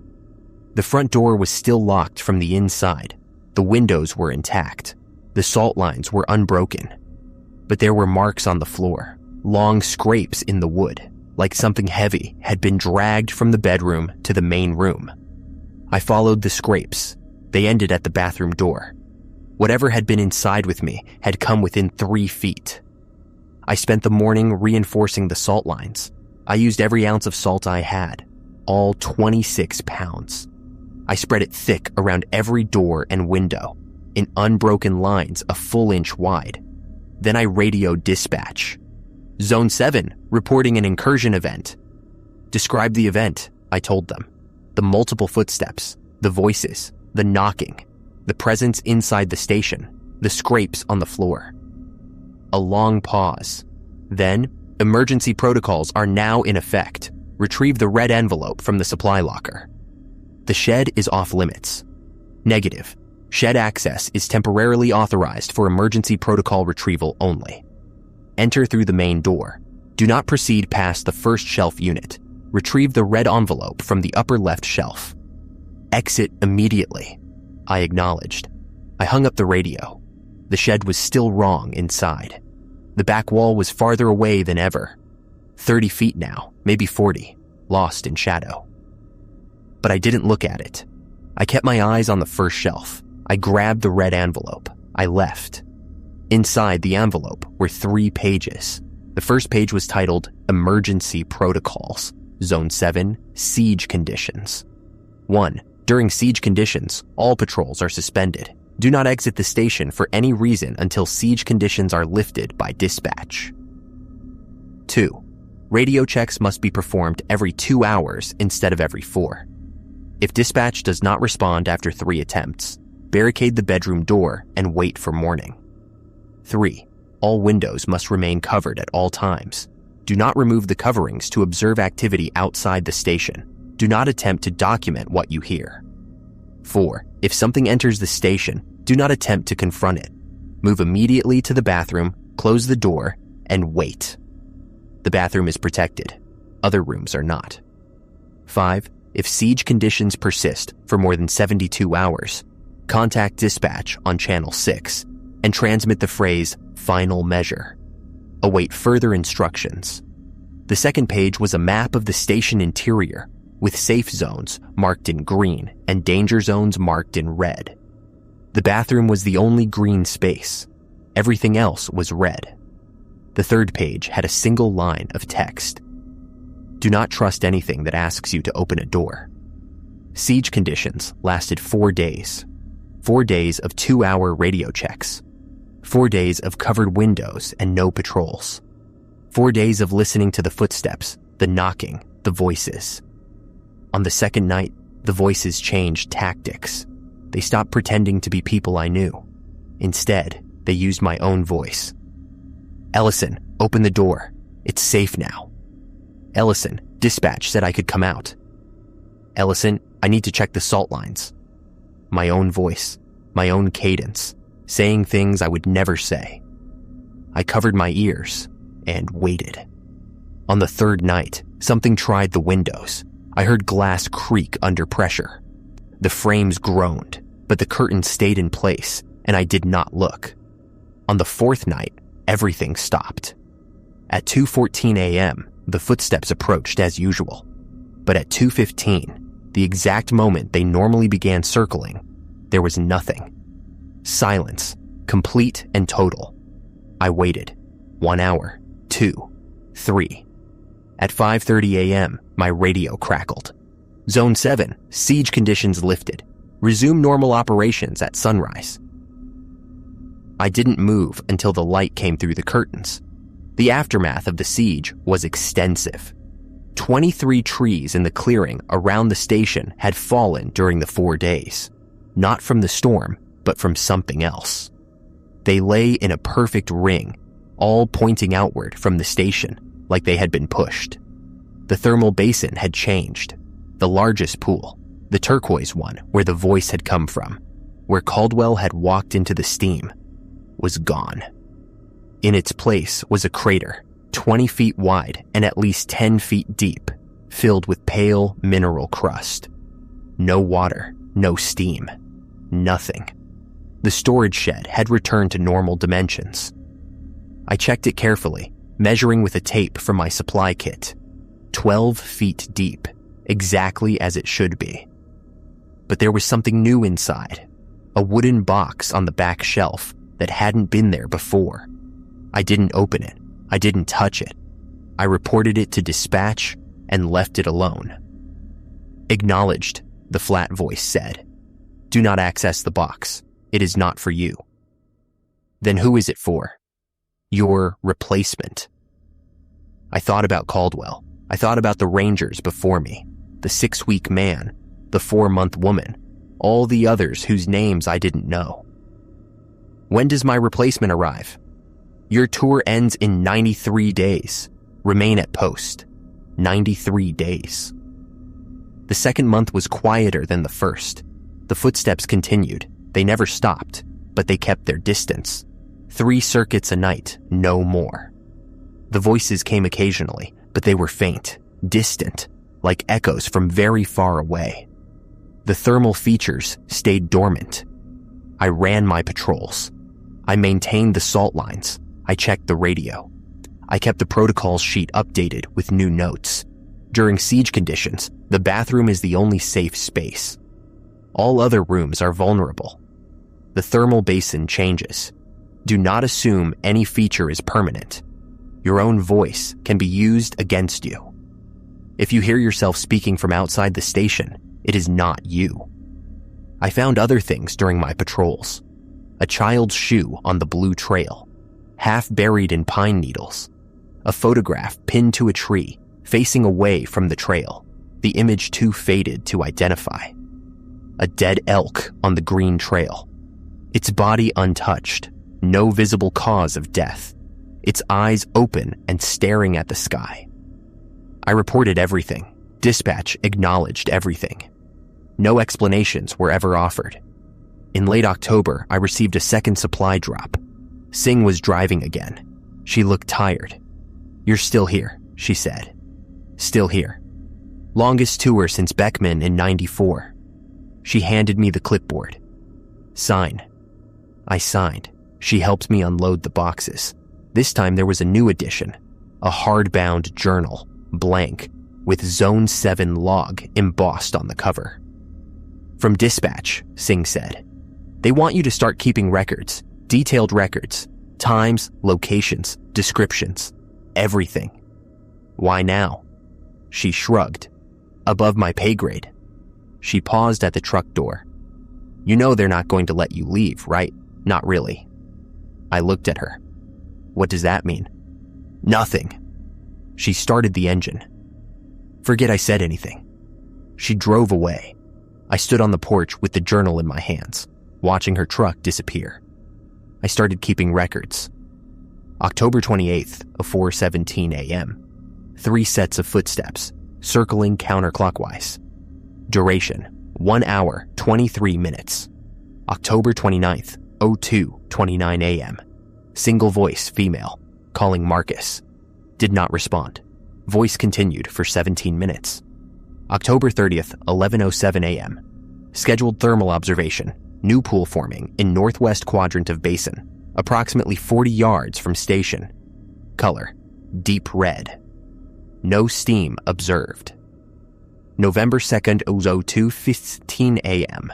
The front door was still locked from the inside. The windows were intact. The salt lines were unbroken. But there were marks on the floor, long scrapes in the wood, like something heavy had been dragged from the bedroom to the main room. I followed the scrapes. They ended at the bathroom door. Whatever had been inside with me had come within 3 feet. I spent the morning reinforcing the salt lines. I used every ounce of salt I had, all 26 pounds. I spread it thick around every door and window, in unbroken lines a full inch wide. Then I radioed dispatch. Zone 7, reporting an incursion event. Describe the event, I told them. The multiple footsteps, the voices, the knocking, the presence inside the station, the scrapes on the floor. A long pause. Then, emergency protocols are now in effect. Retrieve the red envelope from the supply locker. The shed is off limits. Negative. Shed access is temporarily authorized for emergency protocol retrieval only. Enter through the main door. Do not proceed past the first shelf unit. Retrieve the red envelope from the upper left shelf. Exit immediately. I acknowledged. I hung up the radio. The shed was still wrong inside. The back wall was farther away than ever. 30 feet now, maybe 40, lost in shadow. But I didn't look at it. I kept my eyes on the first shelf. I grabbed the red envelope. I left. Inside the envelope were 3 pages. The first page was titled Emergency Protocols, Zone 7, Siege Conditions. 1. During siege conditions, all patrols are suspended. Do not exit the station for any reason until siege conditions are lifted by dispatch. 2. Radio checks must be performed every 2 hours instead of every 4. If dispatch does not respond after 3 attempts, barricade the bedroom door and wait for morning. 3. All windows must remain covered at all times. Do not remove the coverings to observe activity outside the station. Do not attempt to document what you hear. 4. If something enters the station, do not attempt to confront it. Move immediately to the bathroom, close the door, and wait. The bathroom is protected. Other rooms are not. 5. If siege conditions persist for more than 72 hours, contact dispatch on Channel 6 and transmit the phrase, "Final measure." Await further instructions. The second page was a map of the station interior, with safe zones marked in green and danger zones marked in red. The bathroom was the only green space. Everything else was red. The third page had a single line of text. Do not trust anything that asks you to open a door. Siege conditions lasted 4 days. 4 days of 2-hour radio checks. 4 days of covered windows and no patrols. 4 days of listening to the footsteps, the knocking, the voices. On the second night, the voices changed tactics. They stopped pretending to be people I knew. Instead, they used my own voice. Ellison, open the door. It's safe now. Ellison, dispatch said I could come out. Ellison, I need to check the salt lines. My own voice, my own cadence, saying things I would never say. I covered my ears and waited. On the third night, something tried the windows. I heard glass creak under pressure. The frames groaned, but the curtains stayed in place, and I did not look. On the fourth night, everything stopped. At 2:14 a.m., the footsteps approached as usual. But at 2:15, the exact moment they normally began circling, there was nothing. Silence, complete and total. I waited. 1 hour, 2, 3. At 5:30 a.m., my radio crackled. Zone 7, siege conditions lifted. Resume normal operations at sunrise. I didn't move until the light came through the curtains. The aftermath of the siege was extensive. 23 trees in the clearing around the station had fallen during the 4 days. Not from the storm, but from something else. They lay in a perfect ring, all pointing outward from the station, like they had been pushed. The thermal basin had changed. The largest pool, the turquoise one where the voice had come from, where Caldwell had walked into the steam, was gone. In its place was a crater, 20 feet wide and at least 10 feet deep, filled with pale mineral crust. No water, no steam, nothing. The storage shed had returned to normal dimensions. I checked it carefully, measuring with a tape from my supply kit. 12 feet deep, exactly as it should be. But there was something new inside, a wooden box on the back shelf that hadn't been there before. I didn't open it. I didn't touch it. I reported it to dispatch and left it alone. Acknowledged, the flat voice said. Do not access the box. It is not for you. Then who is it for? Your replacement. I thought about Caldwell. I thought about the rangers before me, the 6-week man, the 4-month woman, all the others whose names I didn't know. When does my replacement arrive? Your tour ends in 93 days. Remain at post. 93 days. The second month was quieter than the first. The footsteps continued. They never stopped, but they kept their distance. 3 circuits a night, no more. The voices came occasionally, but they were faint, distant, like echoes from very far away. The thermal features stayed dormant. I ran my patrols. I maintained the salt lines. I checked the radio. I kept the protocol sheet updated with new notes. During siege conditions, the bathroom is the only safe space. All other rooms are vulnerable. The thermal basin changes. Do not assume any feature is permanent. Your own voice can be used against you. If you hear yourself speaking from outside the station, it is not you. I found other things during my patrols. A child's shoe on the blue trail, half buried in pine needles. A photograph pinned to a tree, facing away from the trail, the image too faded to identify. A dead elk on the green trail. Its body untouched, no visible cause of death. Its eyes open and staring at the sky. I reported everything. Dispatch acknowledged everything. No explanations were ever offered. In late October, I received a second supply drop. Singh was driving again. She looked tired. You're still here, she said. Still here. Longest tour since Beckman in '94. She handed me the clipboard. Sign. I signed. She helped me unload the boxes. This time there was a new edition, a hardbound journal, blank, with Zone 7 log embossed on the cover. From dispatch, Singh said. They want you to start keeping records, detailed records, times, locations, descriptions, everything. Why now? She shrugged. Above my pay grade. She paused at the truck door. You know they're not going to let you leave, right? Not really. I looked at her. What does that mean? Nothing. She started the engine. Forget I said anything. She drove away. I stood on the porch with the journal in my hands, watching her truck disappear. I started keeping records. October 28th, 4:17 a.m. 3 sets of footsteps, circling counterclockwise. Duration, 1 hour, 23 minutes. October 29th, 02:29 a.m. Single voice, female, calling Marcus. Did not respond. Voice continued for 17 minutes. October 30th, 11:07 a.m. Scheduled thermal observation, new pool forming in northwest quadrant of basin, approximately 40 yards from station. Color, deep red. No steam observed. November 2nd, 02:15 a.m.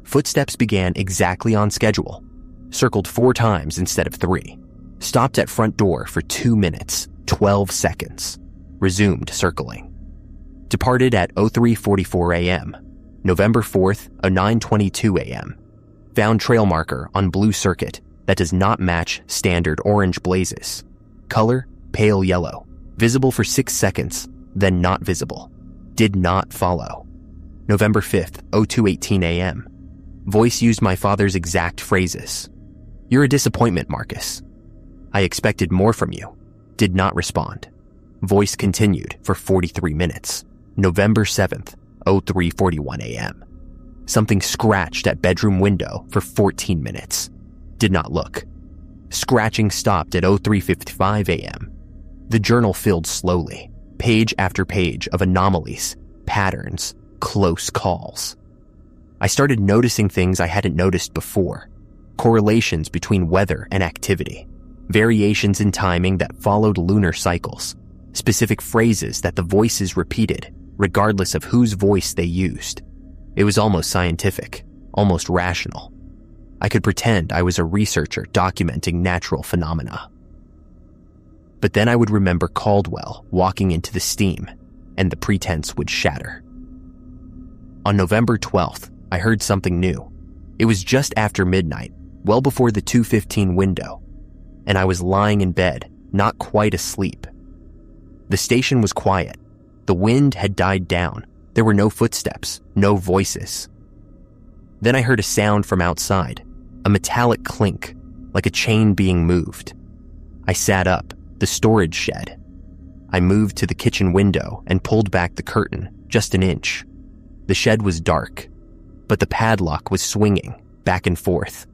Footsteps began exactly on schedule. Circled 4 times instead of 3. Stopped at front door for 2 minutes, 12 seconds. Resumed circling. Departed at 03:44 a.m. November 4th, 09:22 a.m. Found trail marker on blue circuit that does not match standard orange blazes. Color, pale yellow. Visible for 6 seconds, then not visible. Did not follow. November 5th, 02:18 a.m. Voice used my father's exact phrases. You're a disappointment, Marcus. I expected more from you. Did not respond. Voice continued for 43 minutes. November 7th, 03:41 a.m. Something scratched at bedroom window for 14 minutes. Did not look. Scratching stopped at 03:55 a.m. The journal filled slowly, page after page of anomalies, patterns, close calls. I started noticing things I hadn't noticed before. Correlations between weather and activity. Variations in timing that followed lunar cycles. Specific phrases that the voices repeated, regardless of whose voice they used. It was almost scientific, almost rational. I could pretend I was a researcher documenting natural phenomena. But then I would remember Caldwell walking into the steam, and the pretense would shatter. On November 12th, I heard something new. It was just after midnight, well before the 2:15 window, and I was lying in bed, not quite asleep. The station was quiet. The wind had died down. There were no footsteps, no voices. Then I heard a sound from outside, a metallic clink, like a chain being moved. I sat up, the storage shed. I moved to the kitchen window and pulled back the curtain, just an inch. The shed was dark, but the padlock was swinging, back and forth,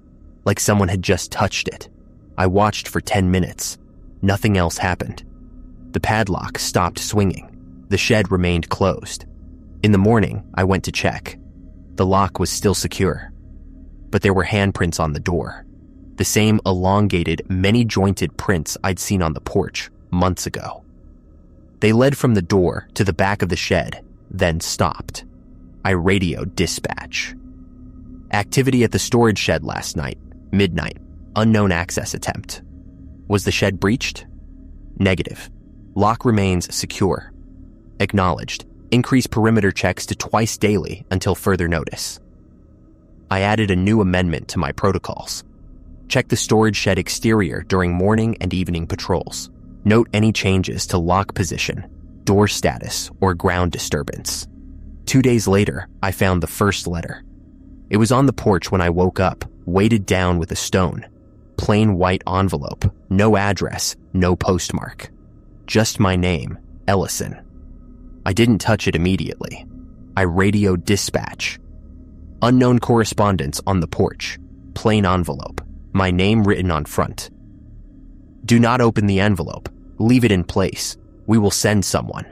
like someone had just touched it. I watched for 10 minutes. Nothing else happened. The padlock stopped swinging. The shed remained closed. In the morning, I went to check. The lock was still secure, but there were handprints on the door. The same elongated, many-jointed prints I'd seen on the porch months ago. They led from the door to the back of the shed, then stopped. I radioed dispatch. Activity at the storage shed last night, midnight, unknown access attempt. Was the shed breached? Negative. Lock remains secure. Acknowledged. Increase perimeter checks to twice daily until further notice. I added a new amendment to my protocols. Check the storage shed exterior during morning and evening patrols. Note any changes to lock position, door status, or ground disturbance. 2 days later, I found the first letter. It was on the porch when I woke up, weighted down with a stone. Plain white envelope, no address, no postmark. Just my name, Ellison. I didn't touch it immediately. I radioed dispatch. Unknown correspondence on the porch. Plain envelope. My name written on front. Do not open the envelope. Leave it in place. We will send someone.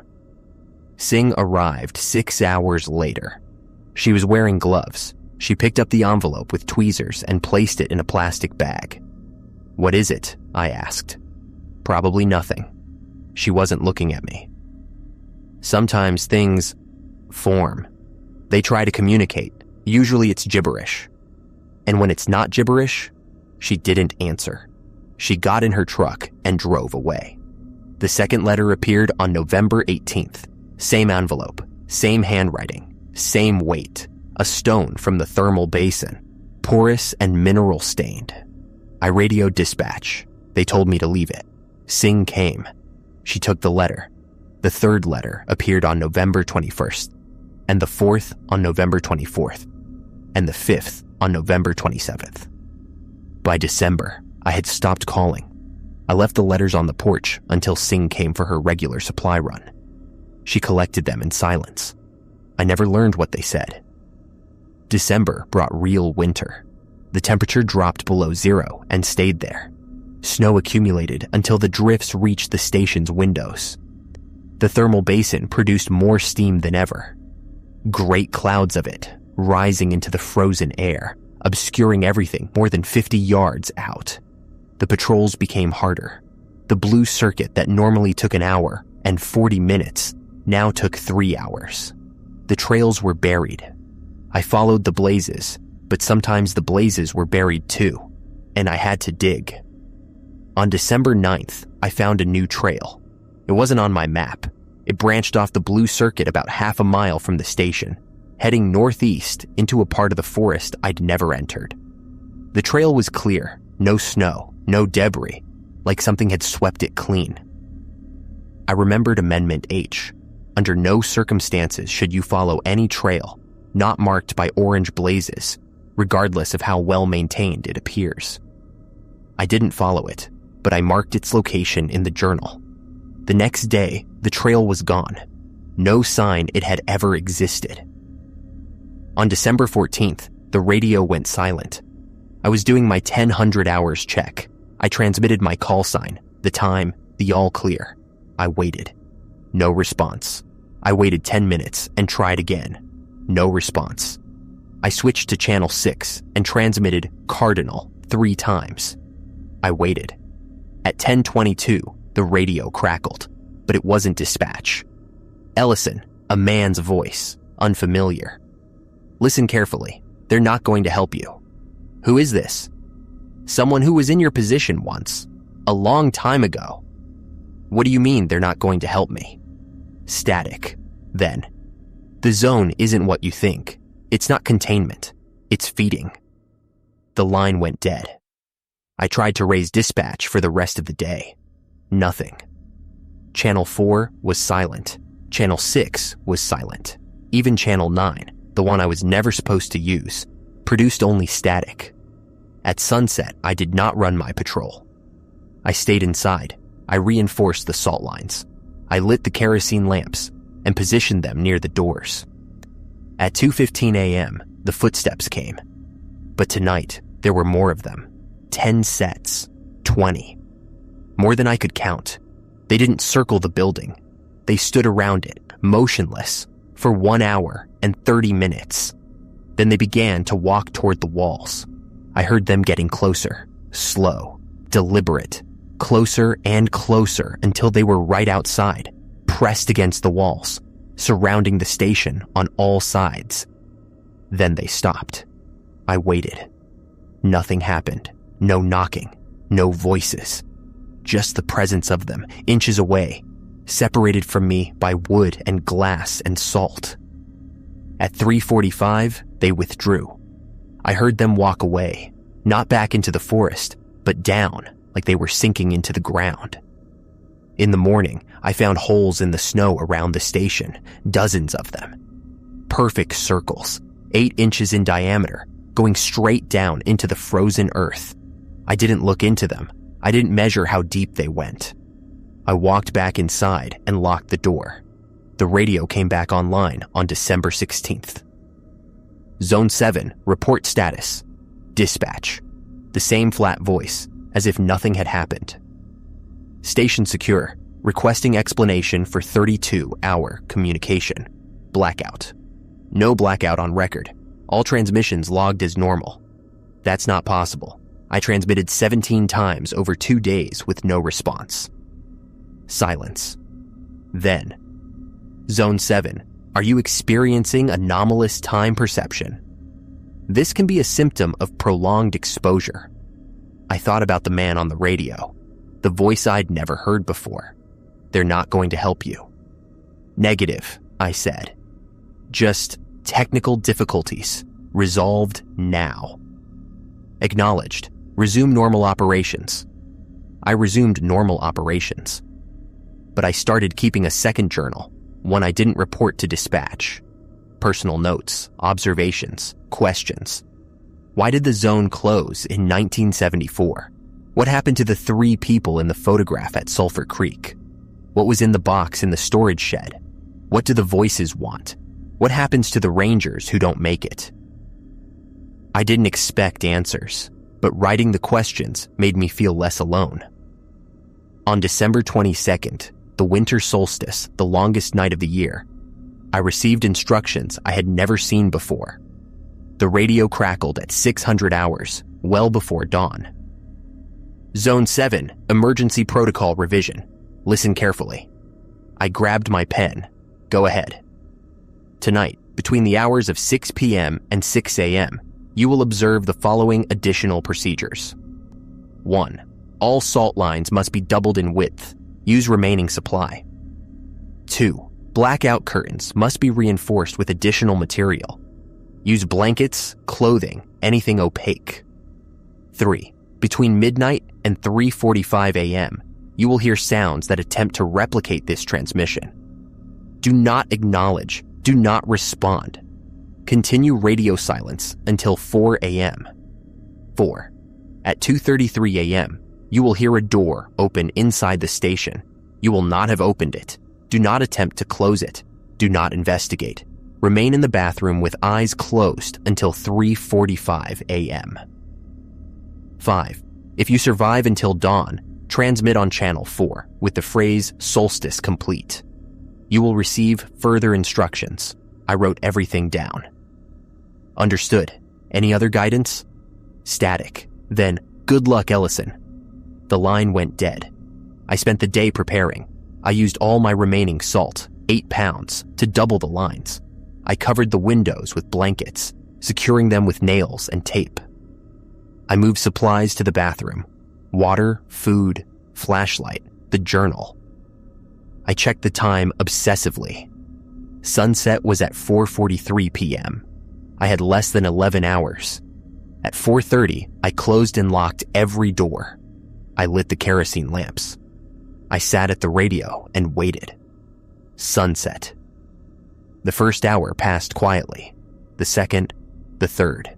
Singh arrived 6 hours later. She was wearing gloves. She picked up the envelope with tweezers and placed it in a plastic bag. What is it? I asked. Probably nothing. She wasn't looking at me. Sometimes things form. They try to communicate. Usually it's gibberish. And when it's not gibberish, she didn't answer. She got in her truck and drove away. The second letter appeared on November 18th. Same envelope, same handwriting, same weight. A stone from the thermal basin, porous and mineral stained. I radioed dispatch. They told me to leave it. Singh came. She took the letter. The third letter appeared on November 21st, and the fourth on November 24th, and the fifth on November 27th. By December, I had stopped calling. I left the letters on the porch until Singh came for her regular supply run. She collected them in silence. I never learned what they said. December brought real winter. The temperature dropped below zero and stayed there. Snow accumulated until the drifts reached the station's windows. The thermal basin produced more steam than ever. Great clouds of it, rising into the frozen air, obscuring everything more than 50 yards out. The patrols became harder. The blue circuit that normally took an hour and 40 minutes now took 3 hours. The trails were buried. I followed the blazes, but sometimes the blazes were buried too, and I had to dig. On December 9th, I found a new trail. It wasn't on my map. It branched off the blue circuit about half a mile from the station, heading northeast into a part of the forest I'd never entered. The trail was clear, no snow, no debris, like something had swept it clean. I remembered Amendment H. Under no circumstances should you follow any trail not marked by orange blazes, regardless of how well maintained it appears. I didn't follow it, but I marked its location in the journal. The next day, the trail was gone. No sign it had ever existed. On December 14th, the radio went silent. I was doing my 10 hours check. I transmitted my call sign, the time, the all clear. I waited. No response. I waited 10 minutes and tried again. No response. I switched to channel 6 and transmitted cardinal 3 times. I waited. At 10:22, the radio crackled, but it wasn't dispatch. Ellison, a man's voice, unfamiliar. Listen carefully. They're not going to help you. Who is this? Someone who was in your position once, a long time ago. What do you mean they're not going to help me? Static. Then. The zone isn't what you think. It's not containment. It's feeding. The line went dead. I tried to raise dispatch for the rest of the day. Nothing. Channel 4 was silent. Channel 6 was silent. Even Channel 9, the one I was never supposed to use, produced only static. At sunset, I did not run my patrol. I stayed inside. I reinforced the salt lines. I lit the kerosene lamps and positioned them near the doors. At 2:15 a.m., the footsteps came. But tonight, there were more of them. 10 sets. 20. More than I could count. They didn't circle the building. They stood around it, motionless, for 1 hour and 30 minutes. Then they began to walk toward the walls. I heard them getting closer, slow, deliberate, closer and closer until they were right outside, pressed against the walls, surrounding the station on all sides. Then they stopped. I waited. Nothing happened. No knocking. No voices. Just the presence of them, inches away, separated from me by wood and glass and salt. At 3:45, they withdrew. I heard them walk away, not back into the forest, but down, like they were sinking into the ground. In the morning, I found holes in the snow around the station, dozens of them. Perfect circles, 8 inches in diameter, going straight down into the frozen earth. I didn't look into them. I didn't measure how deep they went. I walked back inside and locked the door. The radio came back online on December 16th. Zone 7, report status. Dispatch. The same flat voice, as if nothing had happened. Station secure, requesting explanation for 32-hour communication. Blackout. No blackout on record. All transmissions logged as normal. That's not possible. I transmitted 17 times over 2 days with no response. Silence. Then. Zone 7, are you experiencing anomalous time perception? This can be a symptom of prolonged exposure. I thought about the man on the radio, the voice I'd never heard before. They're not going to help you. Negative, I said. Just technical difficulties. Resolved now. Acknowledged. Resume normal operations. I resumed normal operations. But I started keeping a second journal, one I didn't report to dispatch. Personal notes, observations, questions. Why did the zone close in 1974? What happened to the 3 people in the photograph at Sulphur Creek? What was in the box in the storage shed? What do the voices want? What happens to the rangers who don't make it? I didn't expect answers, but writing the questions made me feel less alone. On December 22nd, the winter solstice, the longest night of the year, I received instructions I had never seen before. The radio crackled at 600 hours, well before dawn. Zone 7, emergency protocol revision. Listen carefully. I grabbed my pen. Go ahead. Tonight, between the hours of 6 p.m. and 6 a.m., you will observe the following additional procedures. 1. All salt lines must be doubled in width. Use remaining supply. 2. Blackout curtains must be reinforced with additional material. Use blankets, clothing, anything opaque. 3. Between midnight and 3:45 a.m., you will hear sounds that attempt to replicate this transmission. Do not acknowledge. Do not respond. Continue radio silence until 4 a.m. 4. At 2:33 a.m., you will hear a door open inside the station. You will not have opened it. Do not attempt to close it. Do not investigate. Remain in the bathroom with eyes closed until 3:45 a.m. 5. If you survive until dawn, transmit on Channel 4 with the phrase solstice complete. You will receive further instructions. I wrote everything down. Understood. Any other guidance? Static. Then, good luck, Ellison. The line went dead. I spent the day preparing. I used all my remaining salt, 8 pounds, to double the lines. I covered the windows with blankets, securing them with nails and tape. I moved supplies to the bathroom. Water, food, flashlight, the journal. I checked the time obsessively. Sunset was at 4:43 p.m. I had less than 11 hours. At 4:30, I closed and locked every door. I lit the kerosene lamps. I sat at the radio and waited. Sunset. The first hour passed quietly. The second, the third.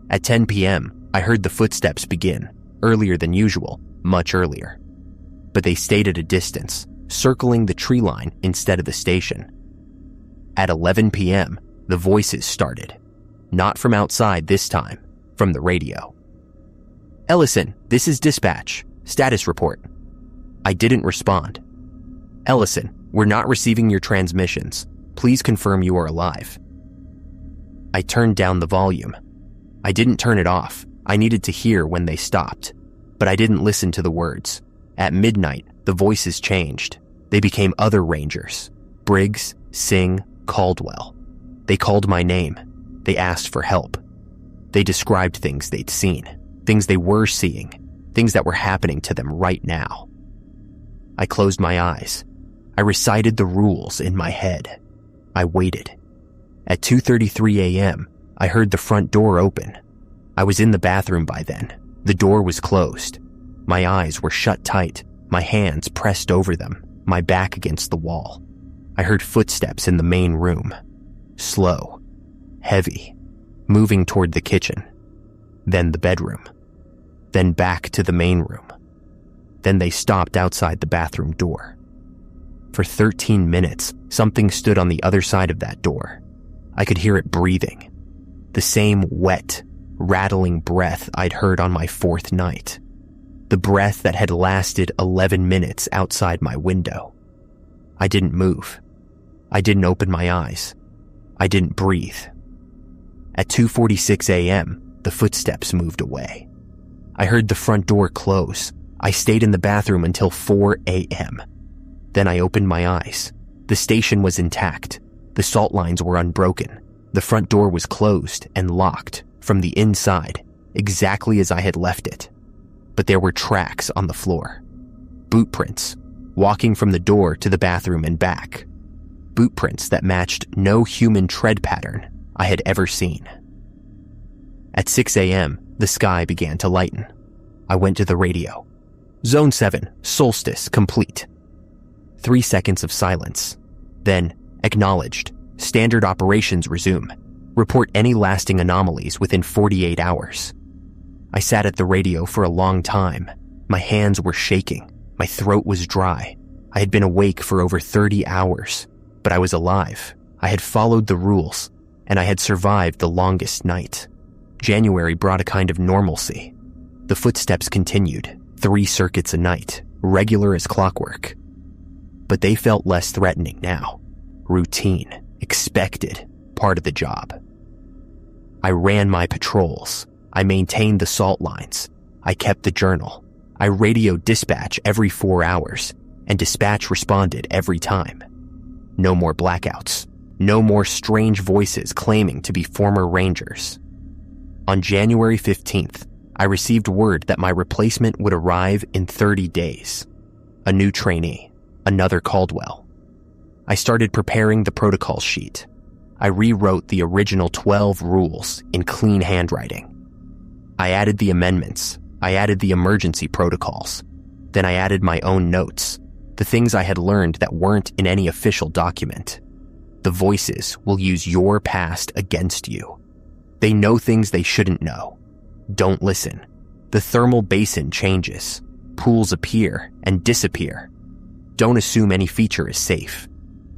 At 10 p.m., I heard the footsteps begin, earlier than usual, much earlier. But they stayed at a distance, circling the tree line instead of the station. At 11 p.m., the voices started. Not from outside this time, from the radio. Ellison, this is dispatch. Status report. I didn't respond. Ellison, we're not receiving your transmissions. Please confirm you are alive. I turned down the volume. I didn't turn it off. I needed to hear when they stopped. But I didn't listen to the words. At midnight, the voices changed. They became other rangers. Briggs, Singh, Caldwell. They called my name. They asked for help. They described things they'd seen, things they were seeing, things that were happening to them right now. I closed my eyes. I recited the rules in my head. I waited. At 2:33 a.m., I heard the front door open. I was in the bathroom by then. The door was closed. My eyes were shut tight, my hands pressed over them, my back against the wall. I heard footsteps in the main room. Slow, heavy, moving toward the kitchen. Then the bedroom. Then back to the main room. Then they stopped outside the bathroom door. For 13 minutes, something stood on the other side of that door. I could hear it breathing. The same wet, rattling breath I'd heard on my 4th night. The breath that had lasted 11 minutes outside my window. I didn't move. I didn't open my eyes. I didn't breathe. At 2:46 a.m., the footsteps moved away. I heard the front door close. I stayed in the bathroom until 4 a.m. Then I opened my eyes. The station was intact. The salt lines were unbroken. The front door was closed and locked from the inside, exactly as I had left it. But there were tracks on the floor. Boot prints, walking from the door to the bathroom and back. Boot prints that matched no human tread pattern I had ever seen. At 6 a.m., the sky began to lighten. I went to the radio. Zone 7, solstice complete. 3 seconds of silence. Then, acknowledged. Standard operations resume. Report any lasting anomalies within 48 hours. I sat at the radio for a long time. My hands were shaking. My throat was dry. I had been awake for over 30 hours, but I was alive. I had followed the rules, and I had survived the longest night. January brought a kind of normalcy. The footsteps continued, 3 circuits a night, regular as clockwork. But they felt less threatening now. Routine, expected, part of the job. I ran my patrols. I maintained the salt lines. I kept the journal. I radioed dispatch every 4 hours, and dispatch responded every time. No more blackouts. No more strange voices claiming to be former rangers. On January 15th, I received word that my replacement would arrive in 30 days. A new trainee, another Caldwell. I started preparing the protocol sheet. I rewrote the original 12 rules in clean handwriting. I added the amendments. I added the emergency protocols. Then I added my own notes, the things I had learned that weren't in any official document. The voices will use your past against you. They know things they shouldn't know. Don't listen. The thermal basin changes. Pools appear and disappear. Don't assume any feature is safe.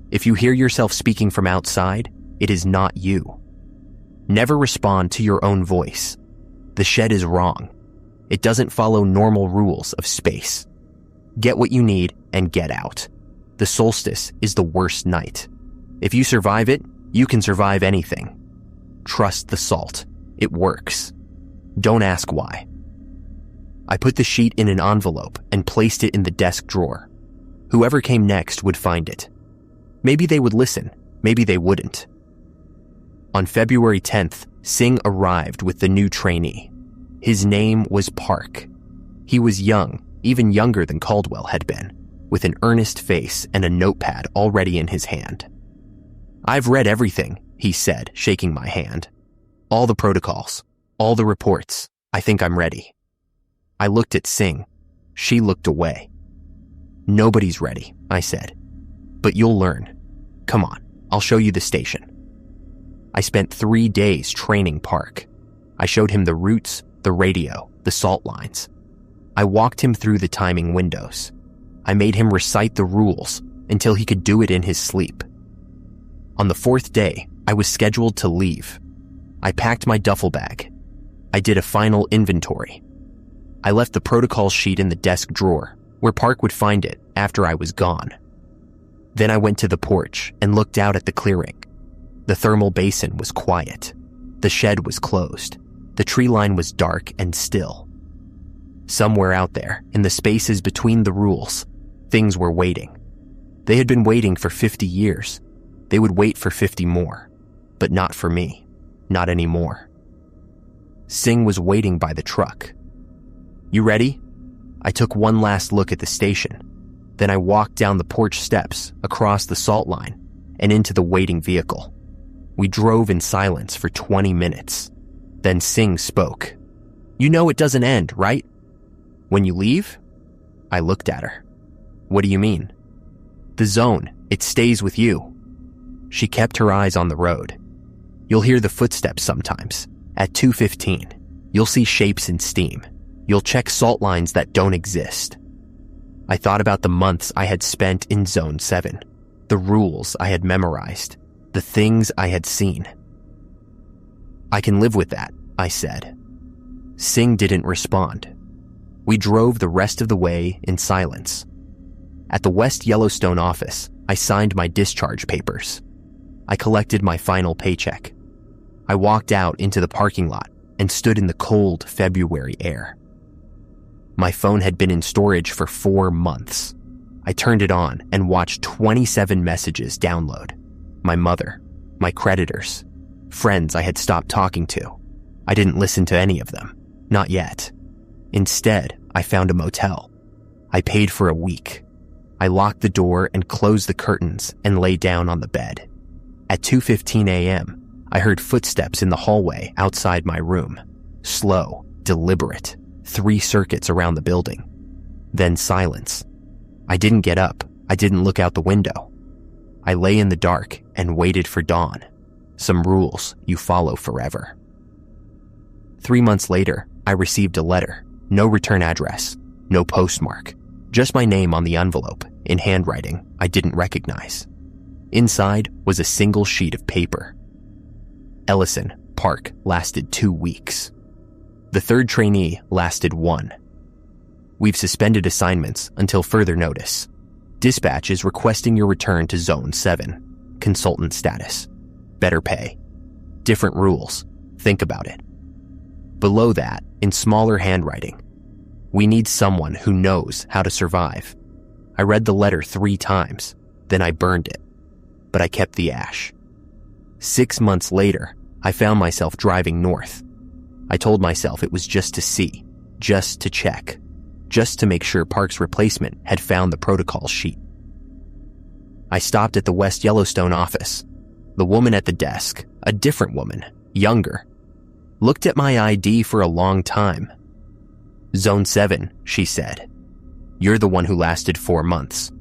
If you hear yourself speaking from outside, It is not you. Never respond to your own voice. The shed is wrong. It doesn't follow normal rules of space. Get what you need and get out. The solstice is the worst night. If you survive it, you can survive anything. Trust the salt. It works. Don't ask why. I put the sheet in an envelope and placed it in the desk drawer. Whoever came next would find it. Maybe they would listen. Maybe they wouldn't. On February 10th, Singh arrived with the new trainee. His name was Park. He was young, even younger than Caldwell had been, with an earnest face and a notepad already in his hand. "I've read everything," he said, shaking my hand. "All the protocols, all the reports. I think I'm ready." I looked at Singh. She looked away. "Nobody's ready," I said. "But you'll learn. Come on, I'll show you the station." I spent 3 days training Park. I showed him the routes, the radio, the salt lines. I walked him through the timing windows. I made him recite the rules until he could do it in his sleep. On the 4th day, I was scheduled to leave. I packed my duffel bag. I did a final inventory. I left the protocol sheet in the desk drawer, where Park would find it after I was gone. Then I went to the porch and looked out at the clearing. The thermal basin was quiet. The shed was closed. The tree line was dark and still. Somewhere out there, in the spaces between the rules, things were waiting. They had been waiting for 50 years. They would wait for 50 more. But not for me. Not anymore. Singh was waiting by the truck. "You ready?" I took one last look at the station. Then I walked down the porch steps, across the salt line, and into the waiting vehicle. We drove in silence for 20 minutes. Then Singh spoke. "You know it doesn't end, right? When you leave?" I looked at her. "What do you mean?" "The zone, it stays with you." She kept her eyes on the road. "You'll hear the footsteps sometimes. At 2:15, you'll see shapes in steam. You'll check salt lines that don't exist." I thought about the months I had spent in Zone 7, the rules I had memorized, the things I had seen. "I can live with that," I said. Singh didn't respond. We drove the rest of the way in silence. At the West Yellowstone office, I signed my discharge papers. I collected my final paycheck. I walked out into the parking lot and stood in the cold February air. My phone had been in storage for 4 months. I turned it on and watched 27 messages download. My mother, my creditors, friends I had stopped talking to. I didn't listen to any of them. Not yet. Instead, I found a motel. I paid for a week. I locked the door and closed the curtains and lay down on the bed. At 2:15 a.m., I heard footsteps in the hallway outside my room. Slow, deliberate, 3 circuits around the building. Then silence. I didn't get up. I didn't look out the window. I lay in the dark and waited for dawn. Some rules you follow forever. 3 months later, I received a letter. No return address, no postmark, just my name on the envelope in handwriting I didn't recognize. Inside was a single sheet of paper. Ellison, Park, lasted 2 weeks. The 3rd trainee lasted 1. We've suspended assignments until further notice. Dispatch is requesting your return to Zone 7. Consultant status. Better pay. Different rules. Think about it. Below that, in smaller handwriting, we need someone who knows how to survive. I read the letter 3 times, then I burned it. But I kept the ash. 6 months later, I found myself driving north. I told myself it was just to see, just to check, just to make sure Park's replacement had found the protocol sheet. I stopped at the West Yellowstone office. The woman at the desk, a different woman, younger, looked at my ID for a long time. "Zone 7, she said. "You're the one who lasted 4 months."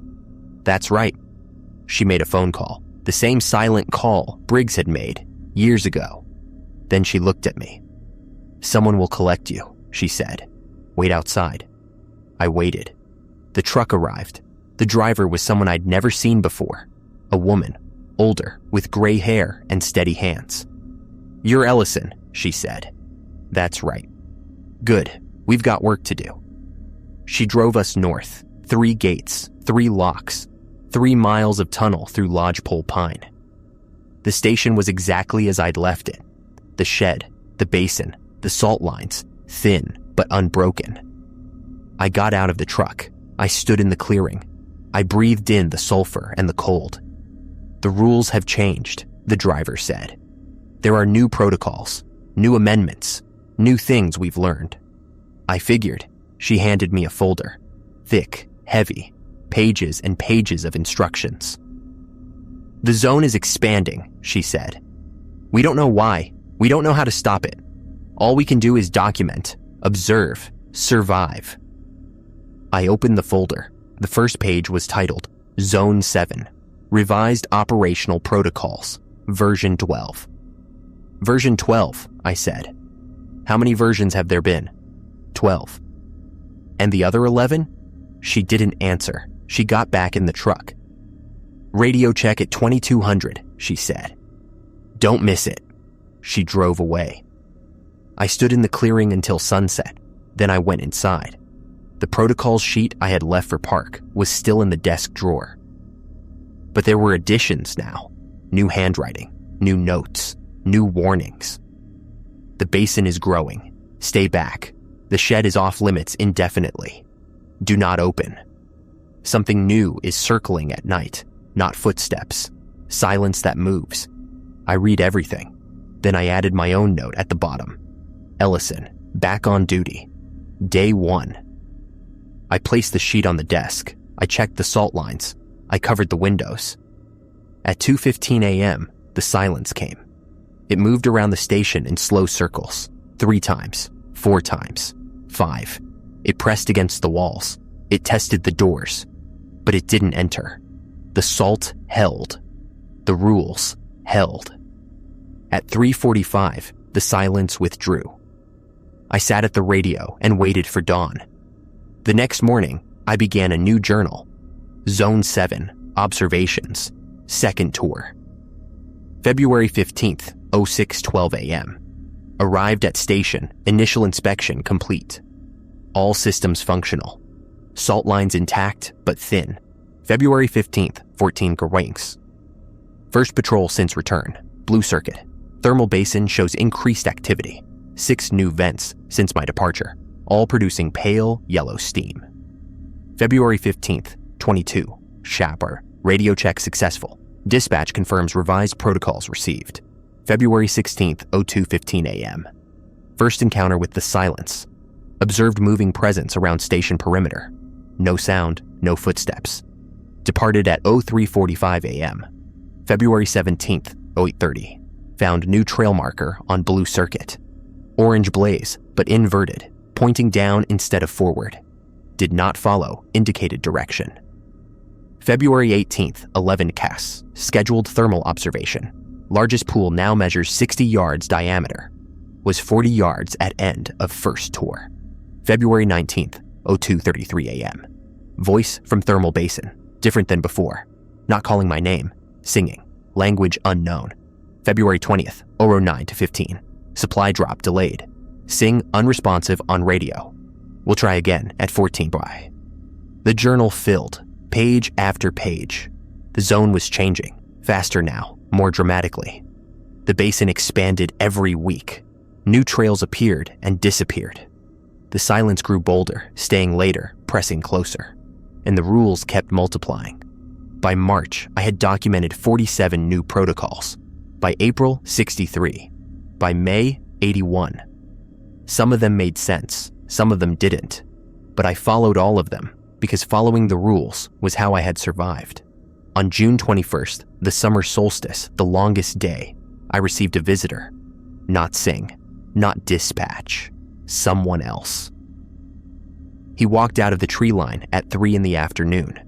"That's right." She made a phone call, the same silent call Briggs had made years ago. Then she looked at me. "Someone will collect you," she said. "Wait outside." I waited. The truck arrived. The driver was someone I'd never seen before. A woman, older, with gray hair and steady hands. "You're Ellison," she said. "That's right." "Good. We've got work to do." She drove us north, 3 gates, 3 locks, 3 miles of tunnel through Lodgepole Pine. The station was exactly as I'd left it. The shed, the basin, the salt lines, thin but unbroken. I got out of the truck. I stood in the clearing. I breathed in the sulfur and the cold. "The rules have changed," the driver said. "There are new protocols, new amendments, new things we've learned." I figured. She handed me a folder. Thick, heavy, pages and pages of instructions. "The zone is expanding," she said. "We don't know why. We don't know how to stop it. All we can do is document, observe, survive." I opened the folder. The first page was titled Zone 7, Revised Operational Protocols, Version 12. "Version 12, I said. "How many versions have there been?" 12. "And the other 11? She didn't answer. She got back in the truck. "Radio check at 2200, she said. "Don't miss it." She drove away. I stood in the clearing until sunset. Then I went inside. The protocols sheet I had left for Park was still in the desk drawer. But there were additions now. New handwriting, new notes, new warnings. "The basin is growing. Stay back. The shed is off limits indefinitely. Do not open. Something new is circling at night, not footsteps. Silence that moves." I read everything. Then I added my own note at the bottom. "Ellison, back on duty. Day 1. I placed the sheet on the desk. I checked the salt lines. I covered the windows. At 2:15 a.m., the silence came. It moved around the station in slow circles. 3 times, 4 times, 5. It pressed against the walls. It tested the doors. But it didn't enter. The salt held. The rules held. At 3:45, the silence withdrew. I sat at the radio and waited for dawn. The next morning, I began a new journal. Zone 7, Observations, Second Tour. February 15th, 06:12 a.m. Arrived at station, initial inspection complete. All systems functional. Salt lines intact, but thin. February 15th, 14 Grawings. First patrol since return. Blue circuit. Thermal basin shows increased activity. 6 new vents since my departure, all producing pale yellow steam. February 15th, 22. Shapper. Radio check successful. Dispatch confirms revised protocols received. February 16th, 02:15 a.m. First encounter with the silence. Observed moving presence around station perimeter. No sound, no footsteps. Departed at 03:45 a.m. February 17th, 08:30. Found new trail marker on blue circuit. Orange blaze, but inverted, pointing down instead of forward. Did not follow indicated direction. February 18th, 11 casts. Scheduled thermal observation. Largest pool now measures 60 yards diameter. Was 40 yards at end of first tour. February 19th, 02:33 a.m. Voice from thermal basin. Different than before. Not calling my name. Singing. Language unknown. February 20th, 09:15. Supply drop delayed. Sing unresponsive on radio. We'll try again at 14 by. The journal filled, page after page. The zone was changing, faster now, more dramatically. The basin expanded every week. New trails appeared and disappeared. The silence grew bolder, staying later, pressing closer. And the rules kept multiplying. By March, I had documented 47 new protocols. By April, 63. By May, 81. Some of them made sense, some of them didn't. But I followed all of them, because following the rules was how I had survived. On June 21st, the summer solstice, the longest day, I received a visitor. Not Singh, not dispatch, someone else. He walked out of the tree line at 3 in the afternoon.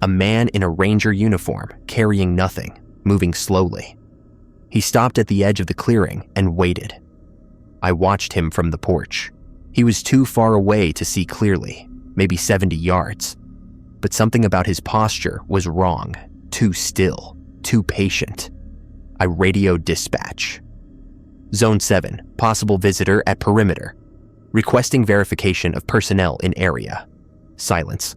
A man in a ranger uniform, carrying nothing, moving slowly. He stopped at the edge of the clearing and waited. I watched him from the porch. He was too far away to see clearly, maybe 70 yards. But something about his posture was wrong, too still, too patient. I radioed dispatch. Zone 7, possible visitor at perimeter. Requesting verification of personnel in area. Silence.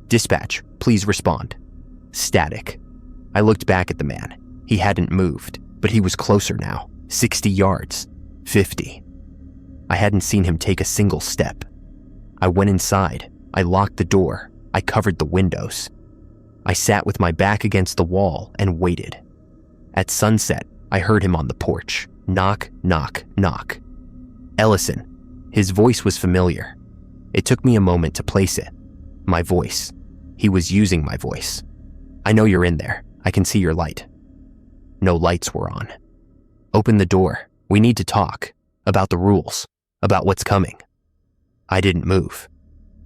Dispatch, please respond. Static. I looked back at the man. He hadn't moved, but he was closer now. 60 yards. 50. I hadn't seen him take a single step. I went inside. I locked the door. I covered the windows. I sat with my back against the wall and waited. At sunset, I heard him on the porch. Knock, knock, knock. Ellison. His voice was familiar. It took me a moment to place it. My voice. He was using my voice. I know you're in there. I can see your light. No lights were on. Open the door. We need to talk. About the rules. About what's coming. I didn't move.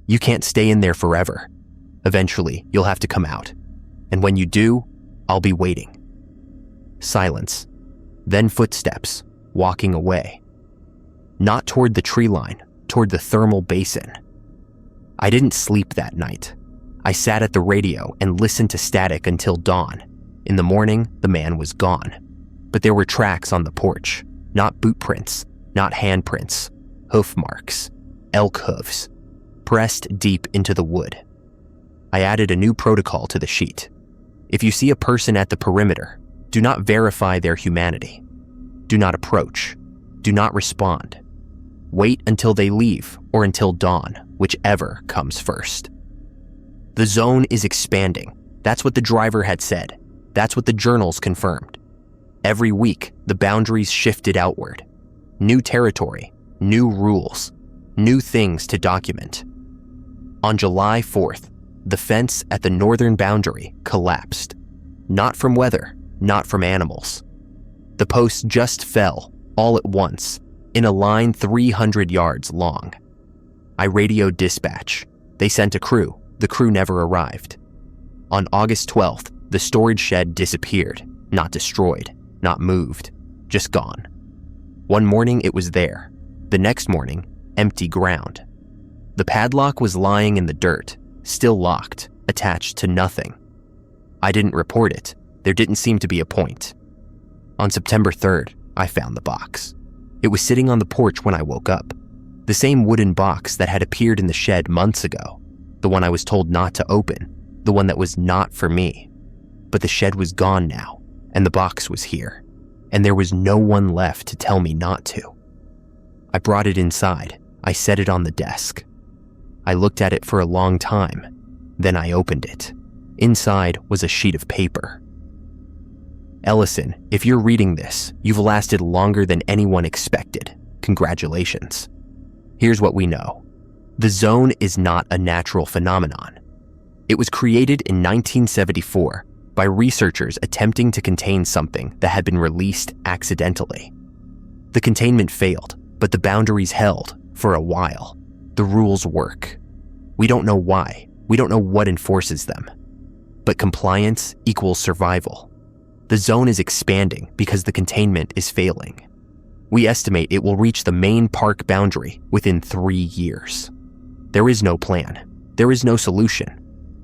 You can't stay in there forever. Eventually, you'll have to come out. And when you do, I'll be waiting. Silence. Then footsteps, walking away. Not toward the tree line, toward the thermal basin. I didn't sleep that night. I sat at the radio and listened to static until dawn. In the morning, the man was gone. But there were tracks on the porch. Not boot prints, not handprints. Hoof marks. Elk hooves. Pressed deep into the wood. I added a new protocol to the sheet. If you see a person at the perimeter, do not verify their humanity. Do not approach. Do not respond. Wait until they leave or until dawn, whichever comes first. The zone is expanding. That's what the driver had said. That's what the journals confirmed. Every week, the boundaries shifted outward. New territory, new rules, new things to document. On July 4th, the fence at the northern boundary collapsed. Not from weather, not from animals. The post just fell, all at once, in a line 300 yards long. I radioed dispatch. They sent a crew. The crew never arrived. On August 12th, the storage shed disappeared, not destroyed, not moved, just gone. One morning it was there. The next morning, empty ground. The padlock was lying in the dirt, still locked, attached to nothing. I didn't report it. There didn't seem to be a point. On September 3rd, I found the box. It was sitting on the porch when I woke up. The same wooden box that had appeared in the shed months ago. The one I was told not to open. The one that was not for me. But the shed was gone now, and the box was here. And there was no one left to tell me not to. I brought it inside. I set it on the desk. I looked at it for a long time. Then I opened it. Inside was a sheet of paper. Ellison, if you're reading this, you've lasted longer than anyone expected. Congratulations. Here's what we know. The zone is not a natural phenomenon. It was created in 1974 by researchers attempting to contain something that had been released accidentally. The containment failed, but the boundaries held for a while. The rules work. We don't know why. We don't know what enforces them. But compliance equals survival. The zone is expanding because the containment is failing. We estimate it will reach the main park boundary within 3 years. There is no plan. There is no solution.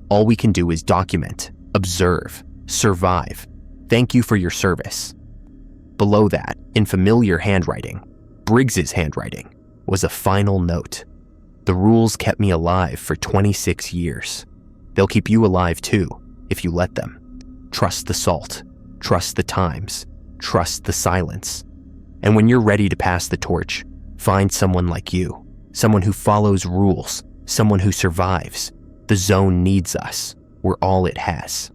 All we can do is document, observe, survive. Thank you for your service. Below that, in familiar handwriting, Briggs's handwriting, was a final note. The rules kept me alive for 26 years. They'll keep you alive too, if you let them. Trust the salt. Trust the times. Trust the silence. And when you're ready to pass the torch, find someone like you. Someone who follows rules. Someone who survives. The zone needs us. We're all it has.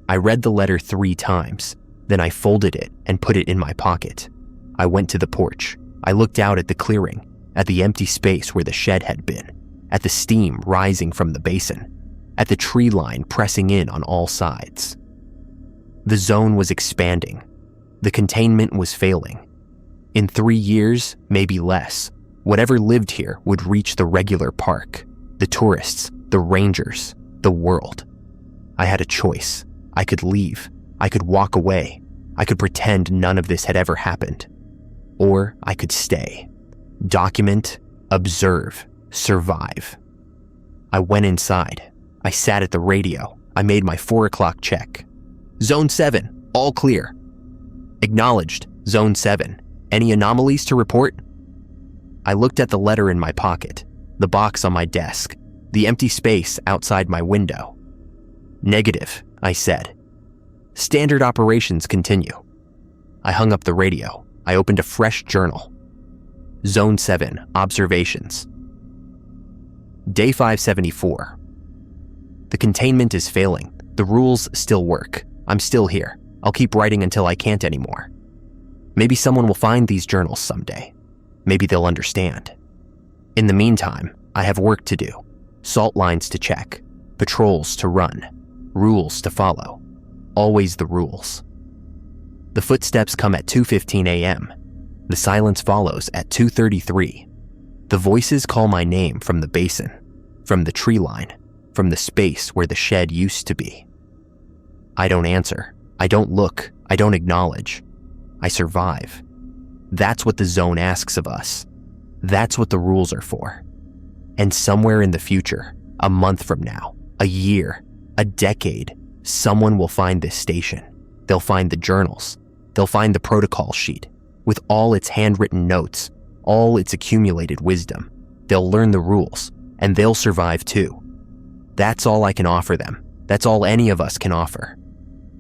I read the letter 3 times. Then I folded it and put it in my pocket. I went to the porch. I looked out at the clearing, at the empty space where the shed had been, at the steam rising from the basin, at the tree line pressing in on all sides. The zone was expanding. The containment was failing. In 3 years, maybe less, whatever lived here would reach the regular park, the tourists, the rangers, the world. I had a choice. I could leave. I could walk away. I could pretend none of this had ever happened. Or I could stay. Document, observe, survive. I went inside. I sat at the radio. I made my 4 o'clock check. Zone 7, all clear. Acknowledged, Zone 7. Any anomalies to report? I looked at the letter in my pocket, the box on my desk, the empty space outside my window. Negative, I said. Standard operations continue. I hung up the radio. I opened a fresh journal. Zone 7, observations. Day 574. The containment is failing. The rules still work. I'm still here. I'll keep writing until I can't anymore. Maybe someone will find these journals someday. Maybe they'll understand. In the meantime, I have work to do. Salt lines to check. Patrols to run. Rules to follow. Always the rules. The footsteps come at 2:15 a.m. The silence follows at 2:33. The voices call my name from the basin, from the tree line, from the space where the shed used to be. I don't answer. I don't look. I don't acknowledge. I survive. That's what the zone asks of us. That's what the rules are for. And somewhere in the future, a month from now, a year, a decade, someone will find this station. They'll find the journals. They'll find the protocol sheet with all its handwritten notes, all its accumulated wisdom. They'll learn the rules, and they'll survive too. That's all I can offer them. That's all any of us can offer.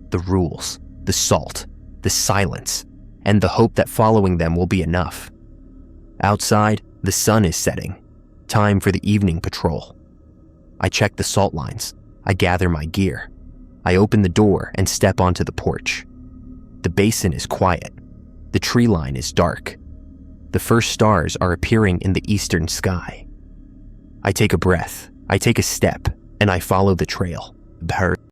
The rules, the salt, the silence, and the hope that following them will be enough. Outside, the sun is setting. Time for the evening patrol. I check the salt lines. I gather my gear. I open the door and step onto the porch. The basin is quiet. The tree line is dark. The first stars are appearing in the eastern sky. I take a breath. I take a step, and I follow the trail.